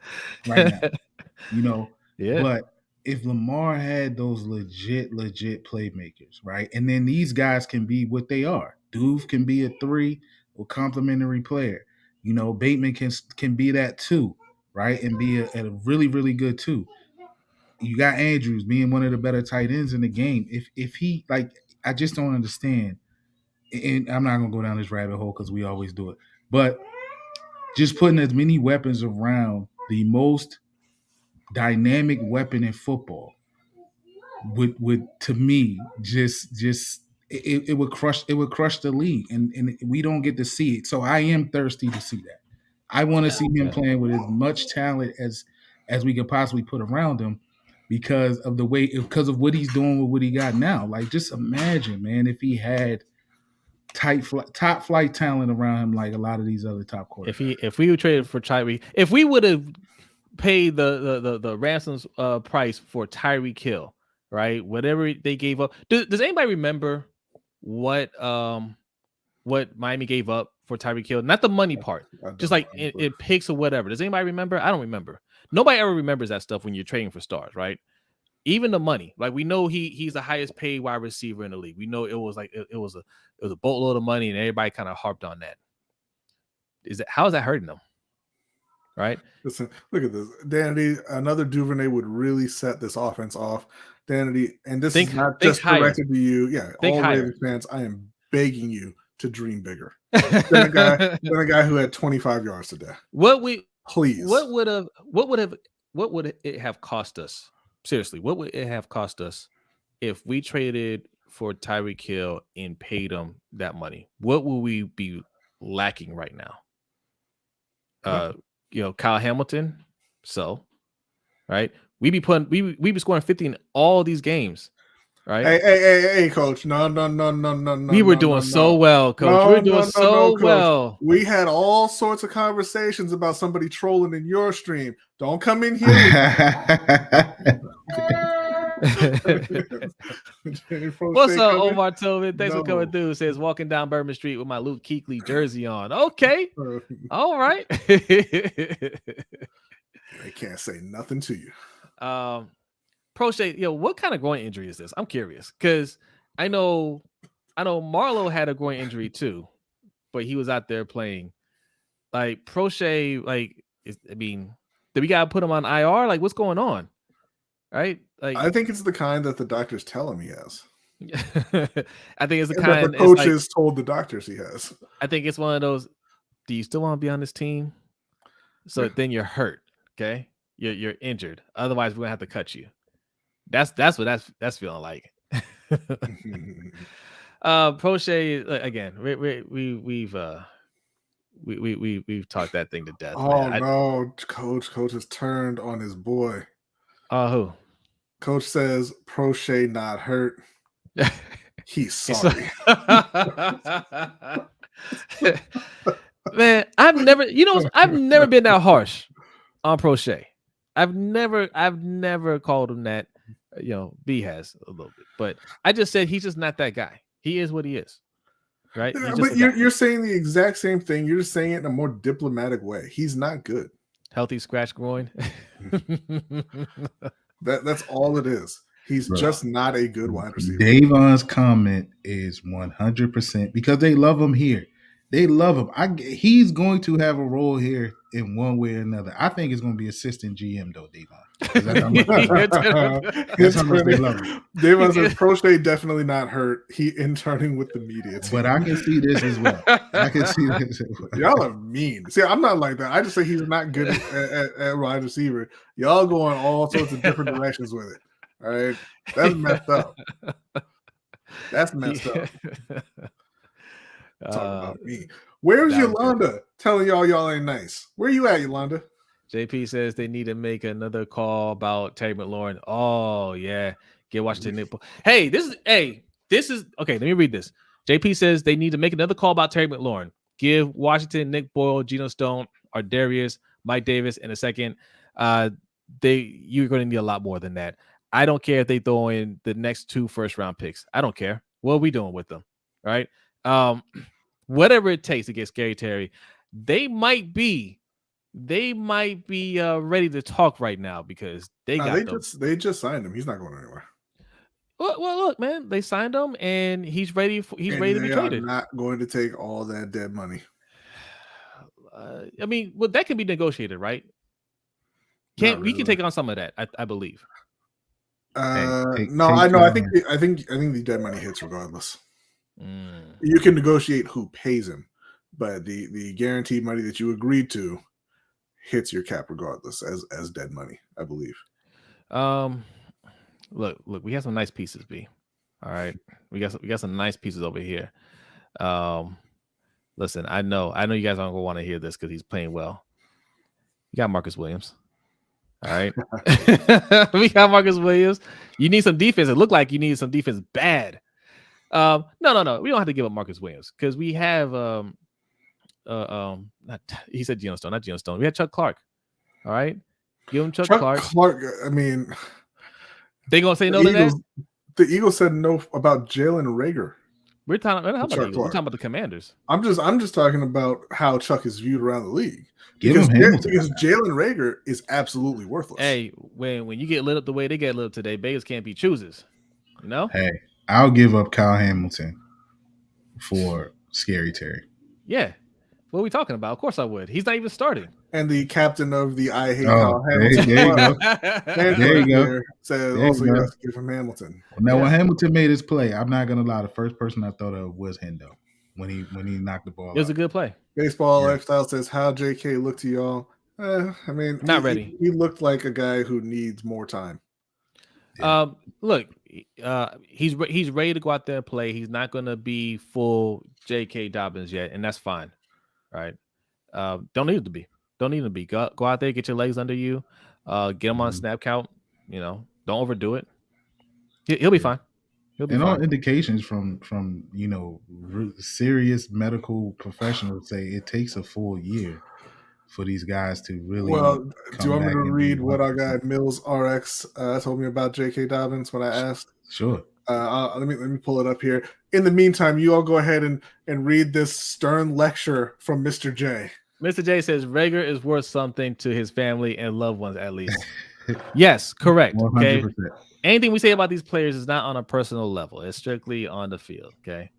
right now, Yeah. But if Lamar had those legit playmakers, right? And then these guys can be what they are. Duve can be a 3 or complimentary player. Bateman can be that too, right? And be a really, really good 2. You got Andrews being one of the better tight ends in the game. If he I just don't understand. And I'm not gonna go down this rabbit hole because we always do it. But just putting as many weapons around the most dynamic weapon in football would to me just it would crush the league, and we don't get to see it. So I am thirsty to see that. I want to see him playing with as much talent as we could possibly put around him because of what he's doing with what he got now. Like just imagine, man, if he had top flight talent around him like a lot of these other top quarterbacks. If we were traded for Tyreek, if we would have paid the ransoms price for Tyreek Hill, right? Whatever they gave up. Does anybody remember what Miami gave up for Tyreek Hill? Not the money part, just like it picks or whatever. Does anybody remember? I don't remember. Nobody ever remembers that stuff when you're trading for stars, right? Even the money, like we know he's the highest paid wide receiver in the league. We know it was like it was a boatload of money, and everybody kind of harped on that. How is that hurting them? right? Listen, look at this. Danity, another Duvernay would really set this offense off. Danity, and this is not think just higher. directed to you. Yeah, Think all higher. Ravens fans, I am begging you to dream bigger. Than a guy who had 25 yards today. Please. What would it have cost us? Seriously, what would it have cost us if we traded for Tyreek Hill and paid him that money? What will we be lacking right now? Kyle Hamilton. So, right, we be scoring 50 in all these games. Right? Hey, coach. No. We were doing so well, coach. We were doing so well. We had all sorts of conversations about somebody trolling in your stream. Don't come in here. What's up, Omar Tobin? Thanks for coming through. Says walking down Bourbon Street with my Luke Kuechly jersey on. Okay. All right. They can't say nothing to you. Prochet, what kind of groin injury is this? I'm curious because I know Marlo had a groin injury too, but he was out there playing. Like Prochet, did we gotta put him on IR? Like, what's going on? Right? Like, I think it's the kind that the doctors tell him he has. I think it's the kind that the coaches told the doctors he has. I think it's one of those. Do you still want to be on this team? So then you're hurt. Okay, you're injured. Otherwise, we're gonna have to cut you. That's what that's feeling like. Prochet again. We've talked that thing to death. Oh man. No, coach has turned on his boy. Who? Coach says Prochet not hurt. He's sorry. Man, I've never been that harsh on Prochet. I've never called him that. B has a little bit, but I just said he's just not that guy. He is what he is, right? But you're saying the exact same thing. You're just saying it in a more diplomatic way. He's not good. Healthy scratch groin. That's all it is. He's just not a good wide receiver. Davon's comment is 100% because they love him here. They love him. He's going to have a role here in one way or another. I think it's going to be assistant GM though, Davon. That's how much they love him. Davon says Prochet definitely not hurt. He interning with the media team. But I can see this as well. Y'all are mean. See, I'm not like that. I just say he's not good at wide receiver. Y'all going all sorts of different directions with it. All right, that's messed up. That's messed up. Talking about me. Where's Yolanda telling y'all ain't nice? Where you at, Yolanda? JP says they need to make another call about Terry McLaurin. Oh yeah, get Washington Nick. Hey, this is okay. Let me read this. JP says they need to make another call about Terry McLaurin. Give Washington Nick Boyle, Geno Stone, Ardarius, Mike Davis in a second. You're going to need a lot more than that. I don't care if they throw in the next 2 first-round picks. I don't care. What are we doing with them? Right? Whatever it takes to get Scary Terry, they might be ready to talk right now because they just signed him. He's not going anywhere. Well, look, man, they signed him and he's ready to be traded. Not going to take all that dead money. That can be negotiated, right? We can take on some of that, I believe. No, I know. I think the dead money hits regardless. You can negotiate who pays him, but the guaranteed money that you agreed to hits your cap regardless as dead money, I believe. Look, we have some nice pieces, B. All right, we got some nice pieces over here. Listen, I know you guys aren't gonna want to hear this because he's playing well. You got Marcus Williams. All right. We got Marcus Williams. You need some defense. It looked like you need some defense bad. No. We don't have to give up Marcus Williams because we have he said Geno Stone, not Geno Stone. We had Chuck Clark. All right. Give him Chuck Clark. I mean, they gonna say no to that? The Eagles said no about Jalen Reagor. We're talking about the Commanders. I'm just talking about how Chuck is viewed around the league. Because Jalen Reagor is absolutely worthless. Hey, when you get lit up the way they get lit up today, beggars can't be choosers. You know? Hey, I'll give up Kyle Hamilton for Scary Terry. Yeah. What are we talking about? Of course I would. He's not even starting. And the captain of the I Hate Oh, Kyle Hamilton there you go. fan There you club go. here says There also you go. yes, give him Hamilton. Now, Yeah. when Hamilton made his play, I'm not gonna lie. The first person I thought of was Hendo when he knocked the ball It was out. a good play. Baseball Yeah. Lifestyle says, how JK look to y'all? I mean, Not ready. He looked like a guy who needs more time. Yeah. Look, he's ready to go out there and play. He's not going to be full J.K. Dobbins yet, and that's fine, right? Don't need to be. Don't need to be. Go out there, get your legs under you, get him on a snap count. You know, don't overdo it. He'll be fine. He'll be And fine. all indications from serious medical professionals say it takes a full year for these guys to really. Well, do you want me to and read be what our 100%. guy Mills RX told me about J.K. Dobbins when I asked? Sure. Let me pull it up here. In the meantime, you all go ahead and read this stern lecture from Mr. J. Mr. J says Rager is worth something to his family and loved ones, at least. Yes, correct. 100%. Okay. Anything we say about these players is not on a personal level. It's strictly on the field. Okay.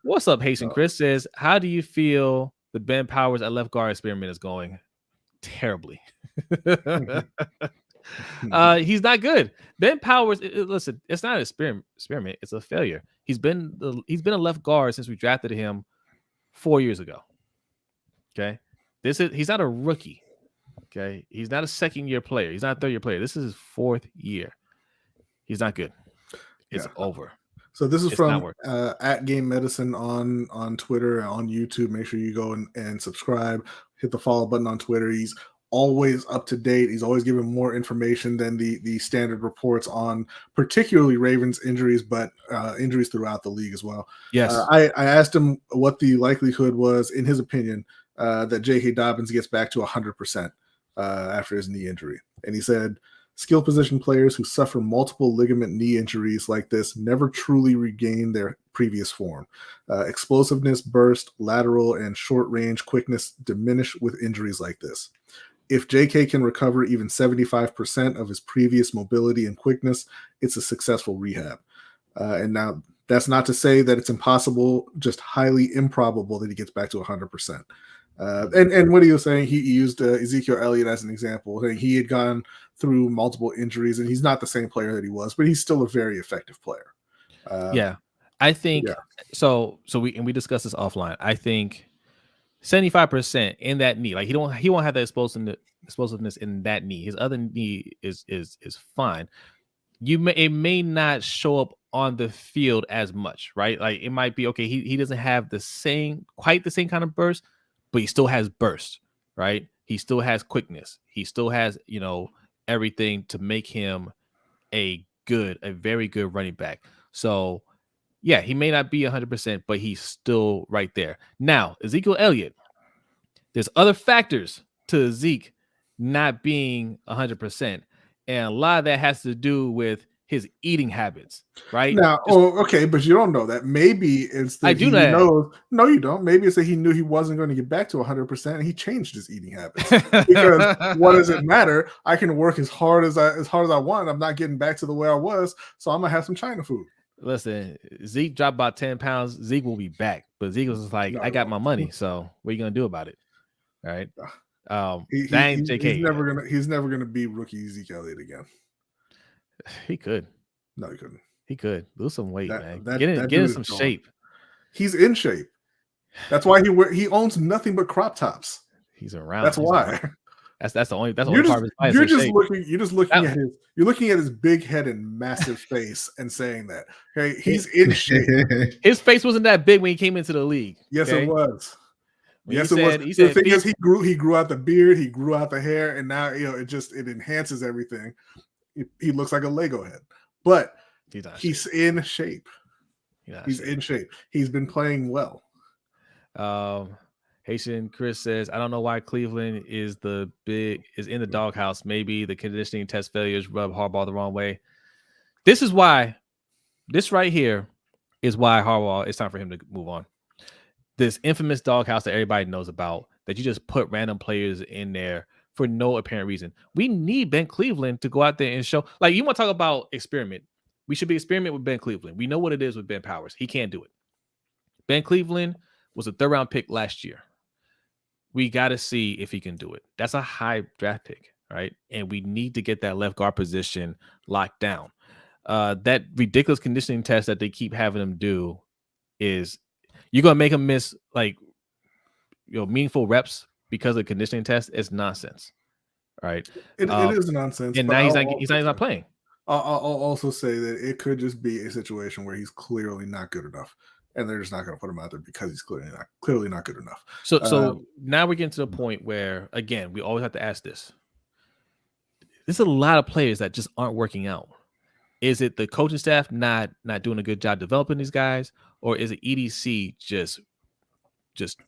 What's up, Haitian Chris says, how do you feel the Ben Powers at left guard experiment is going? Terribly. He's not good. Ben Powers, listen, it's not an experiment. It's a failure. He's been a left guard since we drafted him 4 years ago. Okay. He's not a rookie. Okay. He's not a second-year player. He's not a third-year player. This is his 4th year. He's not good. It's over. So this is from at Game Medicine on Twitter and on YouTube. Make sure you go and subscribe. Hit the follow button on Twitter. He's always up to date. He's always giving more information than the standard reports on particularly Ravens injuries, but injuries throughout the league as well. Yes. I asked him what the likelihood was, in his opinion, that J.K. Dobbins gets back to 100% after his knee injury. And he said, skill position players who suffer multiple ligament knee injuries like this never truly regain their previous form. Explosiveness, burst, lateral, and short-range quickness diminish with injuries like this. If JK can recover even 75% of his previous mobility and quickness, it's a successful rehab. And now that's not to say that it's impossible, just highly improbable that he gets back to 100%. And what he was saying, he used Ezekiel Elliott as an example. He had gone through multiple injuries, and he's not the same player that he was, but he's still a very effective player. I think so. We discussed this offline. I think 75% in that knee, like he won't have that explosiveness in that knee. His other knee is fine. It may not show up on the field as much, right? Like it might be okay. He doesn't have quite the same kind of burst, but he still has burst, right? He still has quickness. He still has, everything to make him a very good running back. So yeah, he may not be 100%, but he's still right there. Now, Ezekiel Elliott, there's other factors to Zeke not being 100%. And a lot of that has to do with his eating habits, right? Now, okay, but you don't know that. Maybe it's that he knows. No, you don't. Maybe it's that he knew he wasn't going to get back to 100%, and he changed his eating habits. Because what does it matter? I can work as hard as I want. I'm not getting back to the way I was, so I'm gonna have some China food. Listen, Zeke dropped about 10 pounds. Zeke will be back, but Zeke was like, I got my money, so what are you gonna do about it? All right. He's never gonna be rookie Zeke Elliott again. He could. No, he couldn't. He could lose some weight, man. Get in some gone. shape. He's in shape. That's why he owns nothing but crop tops. He's around. That's why. That's the only part of his life. You're looking at his big head and massive face and saying that. Okay, he's in shape. His face wasn't that big when he came into the league. Yes, okay? it was. Yes, it was. The thing is, he grew out the beard, he grew out the hair, and now it enhances everything. He looks like a Lego head, but he's in shape. He's in shape. He's been playing well. Haitian Chris says, I don't know why Cleveland is in the doghouse. Maybe the conditioning test failures rub Harbaugh the wrong way. This right here is why Harbaugh, it's time for him to move on. This infamous doghouse that everybody knows about, that you just put random players in there for no apparent reason. We need Ben Cleveland to go out there and show. Like, you want to talk about experiment. We should be experiment with Ben Cleveland. We know what it is with Ben Powers. He can't do it. Ben Cleveland was a 3rd-round pick last year. we got to see if he can do it. That's a high draft pick, right? And we need to get that left guard position locked down. That ridiculous conditioning test that they keep having him do is you're gonna make him miss like meaningful reps because of the conditioning test. It's nonsense, right? It is nonsense. And but now he's not playing. I'll also say that it could just be a situation where he's clearly not good enough, and they're just not going to put him out there because he's clearly not good enough. So now we're getting to the point where, again, we always have to ask this. There's a lot of players that just aren't working out. Is it the coaching staff not doing a good job developing these guys, or is it EDC just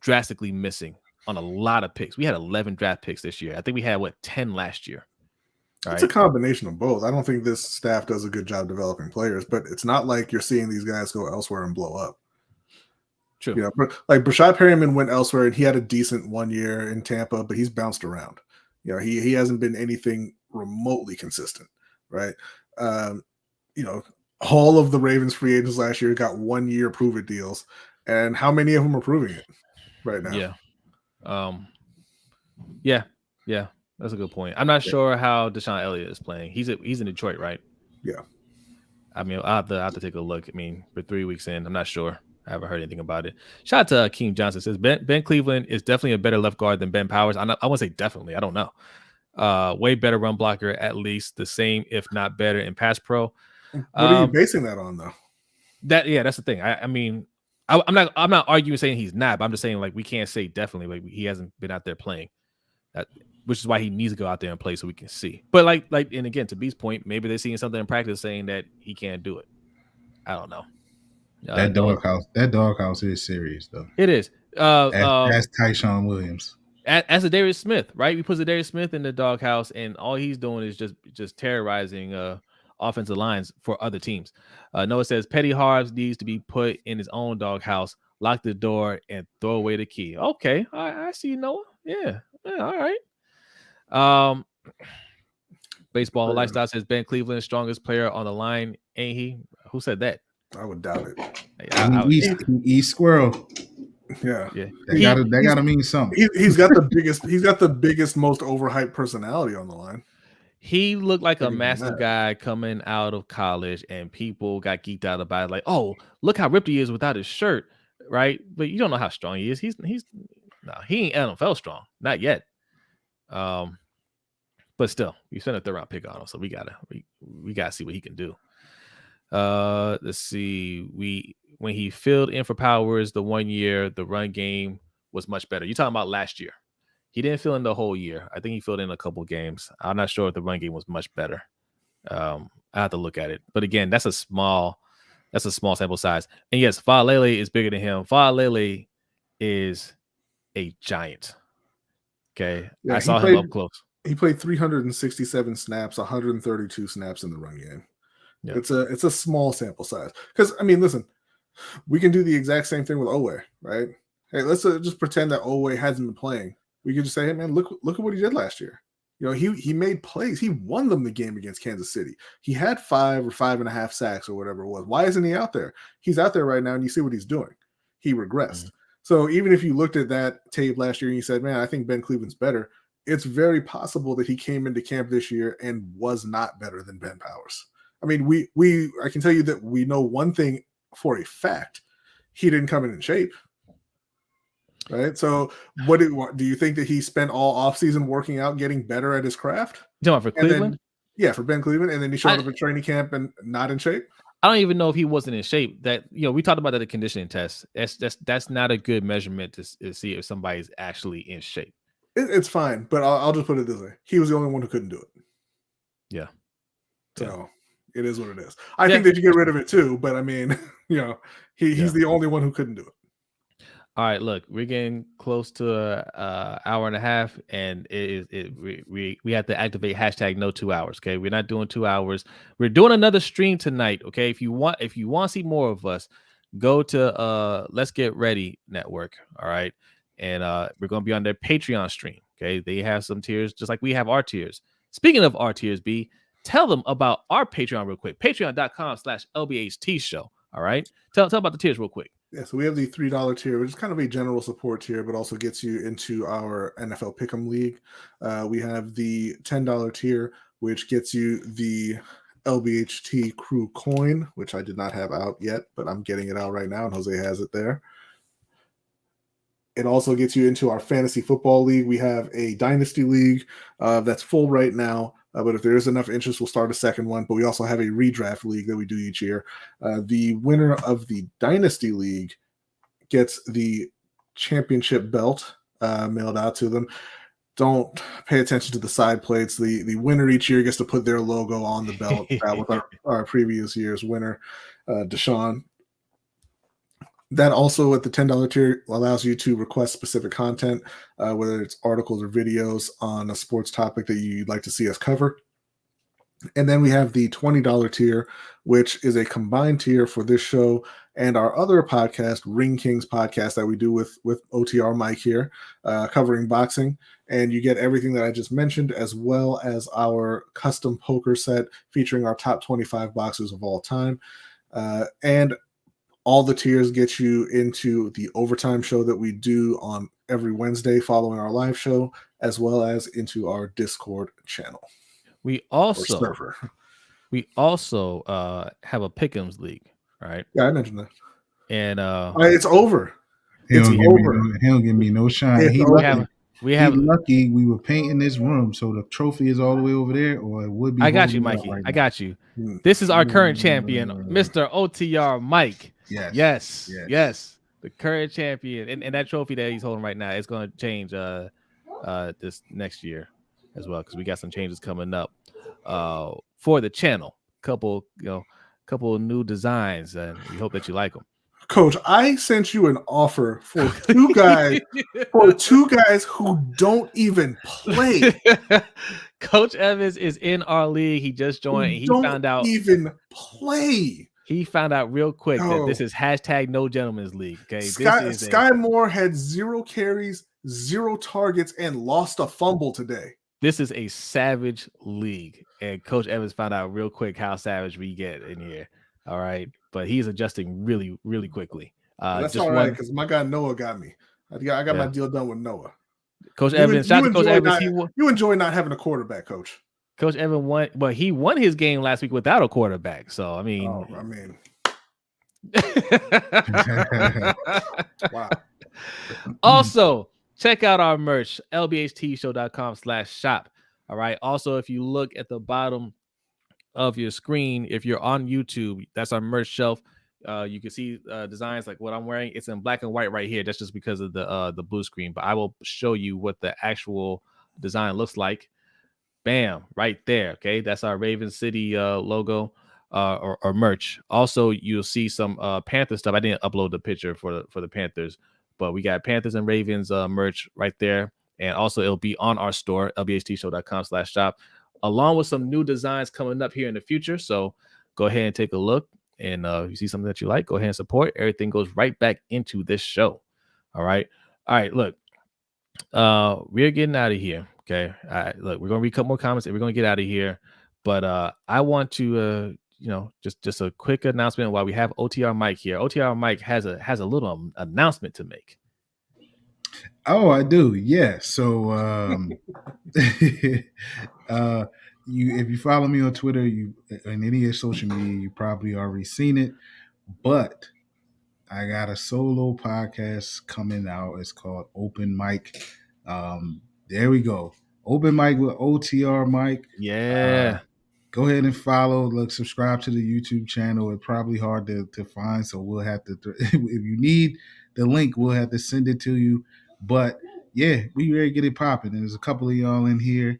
drastically missing on a lot of picks? We had 11 draft picks this year. I think we had 10 last year. It's a combination of both. I don't think this staff does a good job developing players, but it's not like you're seeing these guys go elsewhere and blow up. True. Like Brashad Perryman went elsewhere and he had a decent 1 year in Tampa, but he's bounced around. He hasn't been anything remotely consistent, right? All of the Ravens free agents last year got 1 year prove it deals, and how many of them are proving it right now? Yeah. That's a good point. I'm not sure how Deshaun Elliott is playing. He's in Detroit, right? Yeah. I mean, I'll have to take a look. I mean, we're 3 weeks in. I'm not sure. I haven't heard anything about it. Shout out to Akeem Johnson. Says Ben Cleveland is definitely a better left guard than Ben Powers. I won't say definitely. I don't know. Way better run blocker, at least the same, if not better, in pass pro. What are you basing that on, though? That's the thing. I mean, I'm not arguing saying he's not, but I'm just saying like we can't say definitely. Like he hasn't been out there playing. Which is why he needs to go out there and play so we can see. But like, and again, to B's point, maybe they're seeing something in practice saying that he can't do it. I don't know. That doghouse is serious though. It is. That's Tyshawn Williams. As a Darius Smith, right? We put the Darius Smith in the doghouse, and all he's doing is just terrorizing offensive lines for other teams. Noah says Petty Harves needs to be put in his own doghouse, lock the door, and throw away the key. Okay, I see Noah. Yeah, all right. Baseball Lifestyle says Ben Cleveland strongest player on the line, ain't he? Who said that? I would doubt it. East Squirrel. Yeah. That gotta mean something. He's got the biggest, most overhyped personality on the line. He looked like a massive guy coming out of college, and people got geeked out about it. Like, oh, look how ripped he is without his shirt, right? But you don't know how strong he is. He ain't NFL strong, not yet. But still, you sent a third round pick on him, so we gotta see what he can do. Let's see. When he filled in for Powers the 1 year, the run game was much better. You're talking about last year. He didn't fill in the whole year. I think he filled in a couple games. I'm not sure if the run game was much better. I have to look at it. But again, that's a small sample size. And yes, Faalele is bigger than him. Faalele is a giant. Okay. Yeah, I saw him up close. He played 367 snaps, 132 snaps in the run game. Yeah. It's a small sample size. Because, I mean, listen, we can do the exact same thing with Owe, right? Hey, let's just pretend that Owe hasn't been playing. We could just say, hey, man, look at what he did last year. He made plays. He won them the game against Kansas City. He had 5 or 5.5 sacks or whatever it was. Why isn't he out there? He's out there right now, and you see what he's doing. He regressed. Mm-hmm. So even if you looked at that tape last year and you said, man, I think Ben Cleveland's better, it's very possible that he came into camp this year and was not better than Ben Powers. I mean, I can tell you that we know one thing for a fact. He didn't come in shape. Right. So what do you think that he spent all offseason working out, getting better at his craft? You talking for Cleveland? For Ben Cleveland. And then he showed up at training camp and not in shape. I don't even know if he wasn't in shape. That, we talked about that at conditioning test. That's not a good measurement to see if somebody's actually in shape. It's fine, but I'll just put it this way. He was the only one who couldn't do it. Yeah. So it is what it is. I think they should get rid of it too, but I mean, he's the only one who couldn't do it. All right, look, we're getting close to an hour and a half, and we have to activate hashtag no 2 hours. Okay, we're not doing 2 hours. We're doing another stream tonight. Okay, if you want to see more of us, go to Let's Get Ready Network. All right, and we're gonna be on their Patreon stream. Okay, they have some tiers just like we have our tiers. Speaking of our tiers, B, tell them about our Patreon real quick. Patreon.com/LBHTShow. All right, tell about the tiers real quick. Yeah, so we have the $3 tier, which is kind of a general support tier, but also gets you into our NFL Pick'em League. We have the $10 tier, which gets you the LBHT Crew coin, which I did not have out yet, but I'm getting it out right now, and Jose has it there. It also gets you into our Fantasy Football League. We have a Dynasty League that's full right now. But if there is enough interest, we'll start a second one. But we also have a redraft league that we do each year. The winner of the Dynasty League gets the championship belt mailed out to them. Don't pay attention to the side plates. The winner each year gets to put their logo on the belt with our previous year's winner, Deshaun. That also at the $10 tier allows you to request specific content, whether it's articles or videos on a sports topic that you'd like to see us cover. And then we have the $20 tier, which is a combined tier for this show and our other podcast, Ring Kings podcast, that we do with OTR Mike here, covering boxing. And you get everything that I just mentioned, as well as our custom poker set featuring our top 25 boxers of all time. And all the tiers get you into the overtime show that we do on every Wednesday following our live show, as well as into our Discord channel. We also have a Pick'ems League, right? Yeah, I mentioned that. And it's over. He don't give me no shine. We have lucky we were painting this room, so the trophy is all the way over there, or it would be. I got you, Mikey. I got you. This is our current champion, Mr. OTR Mike. Yes. The current champion, and that trophy that he's holding right now is going to change this next year as well, because we got some changes coming up for the channel. Couple new designs, and we hope that you like them. Coach, I sent you an offer for two guys who don't even play. Coach Evans is in our league. He just joined. He found out even play. He found out real quick that this is hashtag no gentleman's league. Okay, Sky Moore had 0 carries, 0 targets, and lost a fumble today. This is a savage league, and Coach Evans found out real quick how savage we get in here. All right, but he's adjusting really, really quickly. That's all right, because my guy Noah got me. I got my deal done with Noah. Coach Evans, shout out to Coach Evans. You enjoy not having a quarterback, Coach. Coach Evans won, but he won his game last week without a quarterback. So I mean, wow. Also, check out our merch, LBHTShow.com/shop. All right. Also, if you look at the bottom of your screen, if you're on YouTube, that's our merch shelf. You can see designs like what I'm wearing. It's in black and white right here. That's just because of the blue screen. But I will show you what the actual design looks like. Bam, right there. Okay, that's our Raven City logo or merch. Also, you'll see some Panthers stuff. I didn't upload the picture for the Panthers, but we got Panthers and Ravens merch right there. And also, it'll be on our store, lbhtshow.com/shop, along with some new designs coming up here in the future. So go ahead and take a look. And if you see something that you like, go ahead and support. Everything goes right back into this show. All right. Look, we're getting out of here. Okay. All right. Look, we're going to read a couple more comments and we're going to get out of here. But I want to, just a quick announcement while we have OTR Mike here. OTR Mike has a little announcement to make. Oh, I do. Yeah. So, if you follow me on Twitter, and any of your social media, you probably already seen it. But I got a solo podcast coming out. It's called Open Mic. There we go. Open Mic with OTR Mike. Yeah. Go ahead and follow. Look, subscribe to the YouTube channel. It's probably hard to find, so we'll have to. If you need the link, we'll have to send it to you. But yeah, we ready to get it popping. And there's a couple of y'all in here.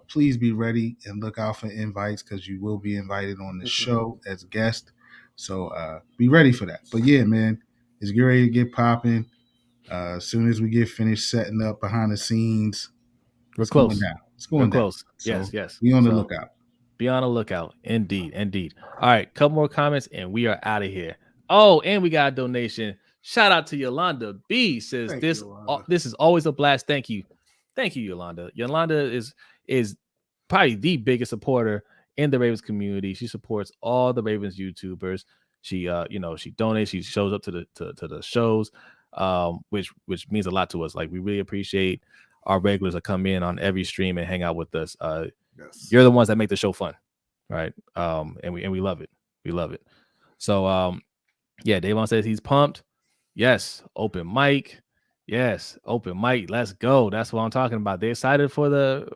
Please be ready and look out for invites because you will be invited on the show as a guest. So be ready for that. But yeah, man, it's ready to get popping. As soon as we get finished setting up behind the scenes, it's close. Going down. It's going down. Close. So yes. Be on the lookout. Be on the lookout. Indeed. All right, couple more comments and we are out of here. Oh, and we got a donation. Shout out to Yolanda B. Says this is always a blast. Thank you, Yolanda. Yolanda is probably the biggest supporter in the Ravens community. She supports all the Ravens YouTubers. She she donates, she shows up to the shows, which means a lot to us. Like, we really appreciate our regulars that come in on every stream and hang out with us. Yes. You're the ones that make the show fun, right? And we love it. We love it. So yeah, Davon says he's pumped. Yes, open mic. Yes, open mic. Let's go. That's what I'm talking about. They're excited for the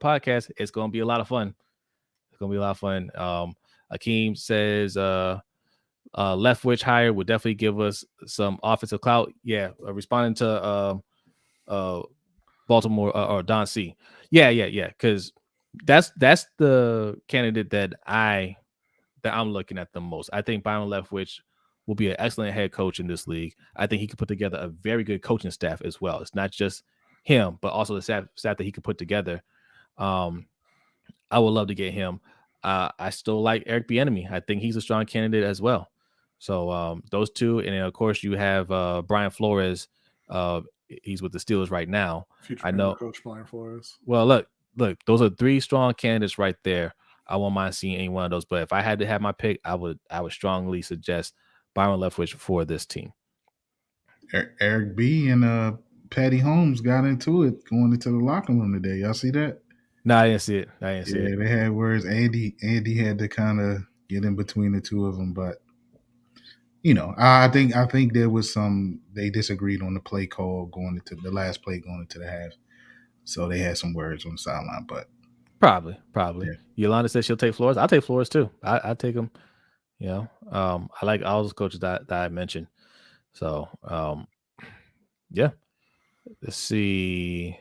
podcast. It's gonna be a lot of fun. It's gonna be a lot of fun. Akeem says Leftwich hire would definitely give us some offensive clout. Yeah, responding to Baltimore or Don C. Yeah. Because that's the candidate that I'm looking at the most. I think Byron Leftwich will be an excellent head coach in this league. I think he could put together a very good coaching staff as well. It's not just him, but also the staff that he could put together. I would love to get him. I still like Eric Bieniemy. I think he's a strong candidate as well. So those two, and then of course you have Brian Flores. He's with the Steelers right now. Future I know, Coach Brian Flores. Well, look, those are three strong candidates right there. I won't mind seeing any one of those, but if I had to have my pick, I would strongly suggest Byron Leftwich for this team. Eric B and Patty Holmes got into it going into the locker room today. Y'all see that? No, I didn't see it. Yeah, they had words. Andy had to kind of get in between the two of them, but I think there was they disagreed on the play call going into the last play going into the half, so they had some words on the sideline. But probably, yeah. Yolanda says she'll take Flores. I'll take Flores too. I take him. I like all those coaches that I mentioned. So yeah. Let's see.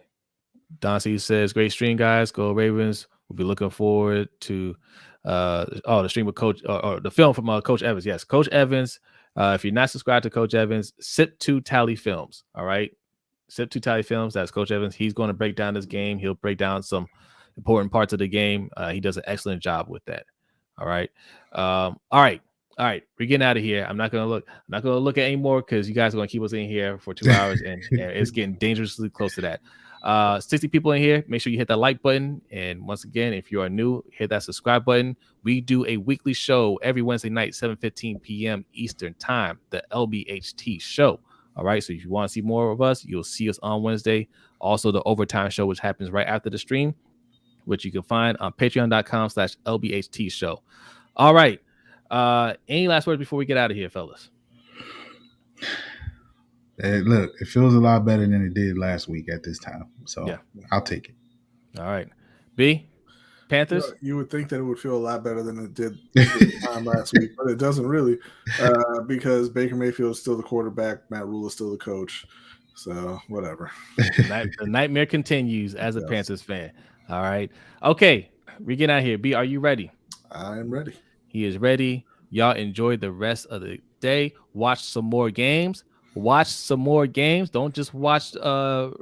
Don C says, great stream, guys. Go Ravens. We'll be looking forward to the stream with Coach or the film from Coach Evans. Yes, Coach Evans. If you're not subscribed to Coach Evans, Sip to Tally Films. All right. Sip to Tally Films. That's Coach Evans. He's going to break down this game. He'll break down some important parts of the game. He does an excellent job with that. All right. All right. We're getting out of here. I'm not gonna look at any more because you guys are gonna keep us in here for 2 hours, and it's getting dangerously close to that. 60 people in here. Make sure you hit that like button. And once again, if you are new, hit that subscribe button. We do a weekly show every Wednesday night, 7:15 p.m. Eastern time, the LBHT show. All right. So if you want to see more of us, you'll see us on Wednesday. Also, the overtime show, which happens right after the stream, which you can find on patreon.com/LBHT show. All right. Any last words before we get out of here, fellas? Hey, look, it feels a lot better than it did last week at this time. So yeah. I'll take it. All right. B, Panthers? You would think that it would feel a lot better than it did this time last week, but it doesn't really because Baker Mayfield is still the quarterback. Matt Rule is still the coach. So whatever. The nightmare continues as a Panthers fan. All right. Okay. We get out here. B, are you ready? I am ready. He is ready. Y'all enjoy the rest of the day. Watch some more games. Don't just watch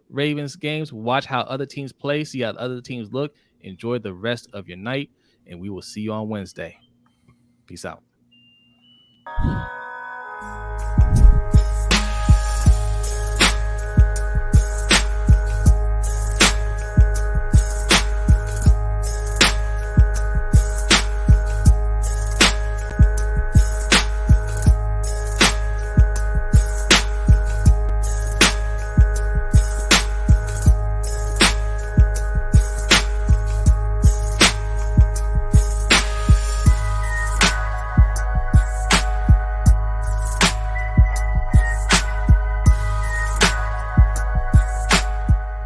Ravens games. Watch how other teams play. See how other teams look. Enjoy the rest of your night. And we will see you on Wednesday. Peace out.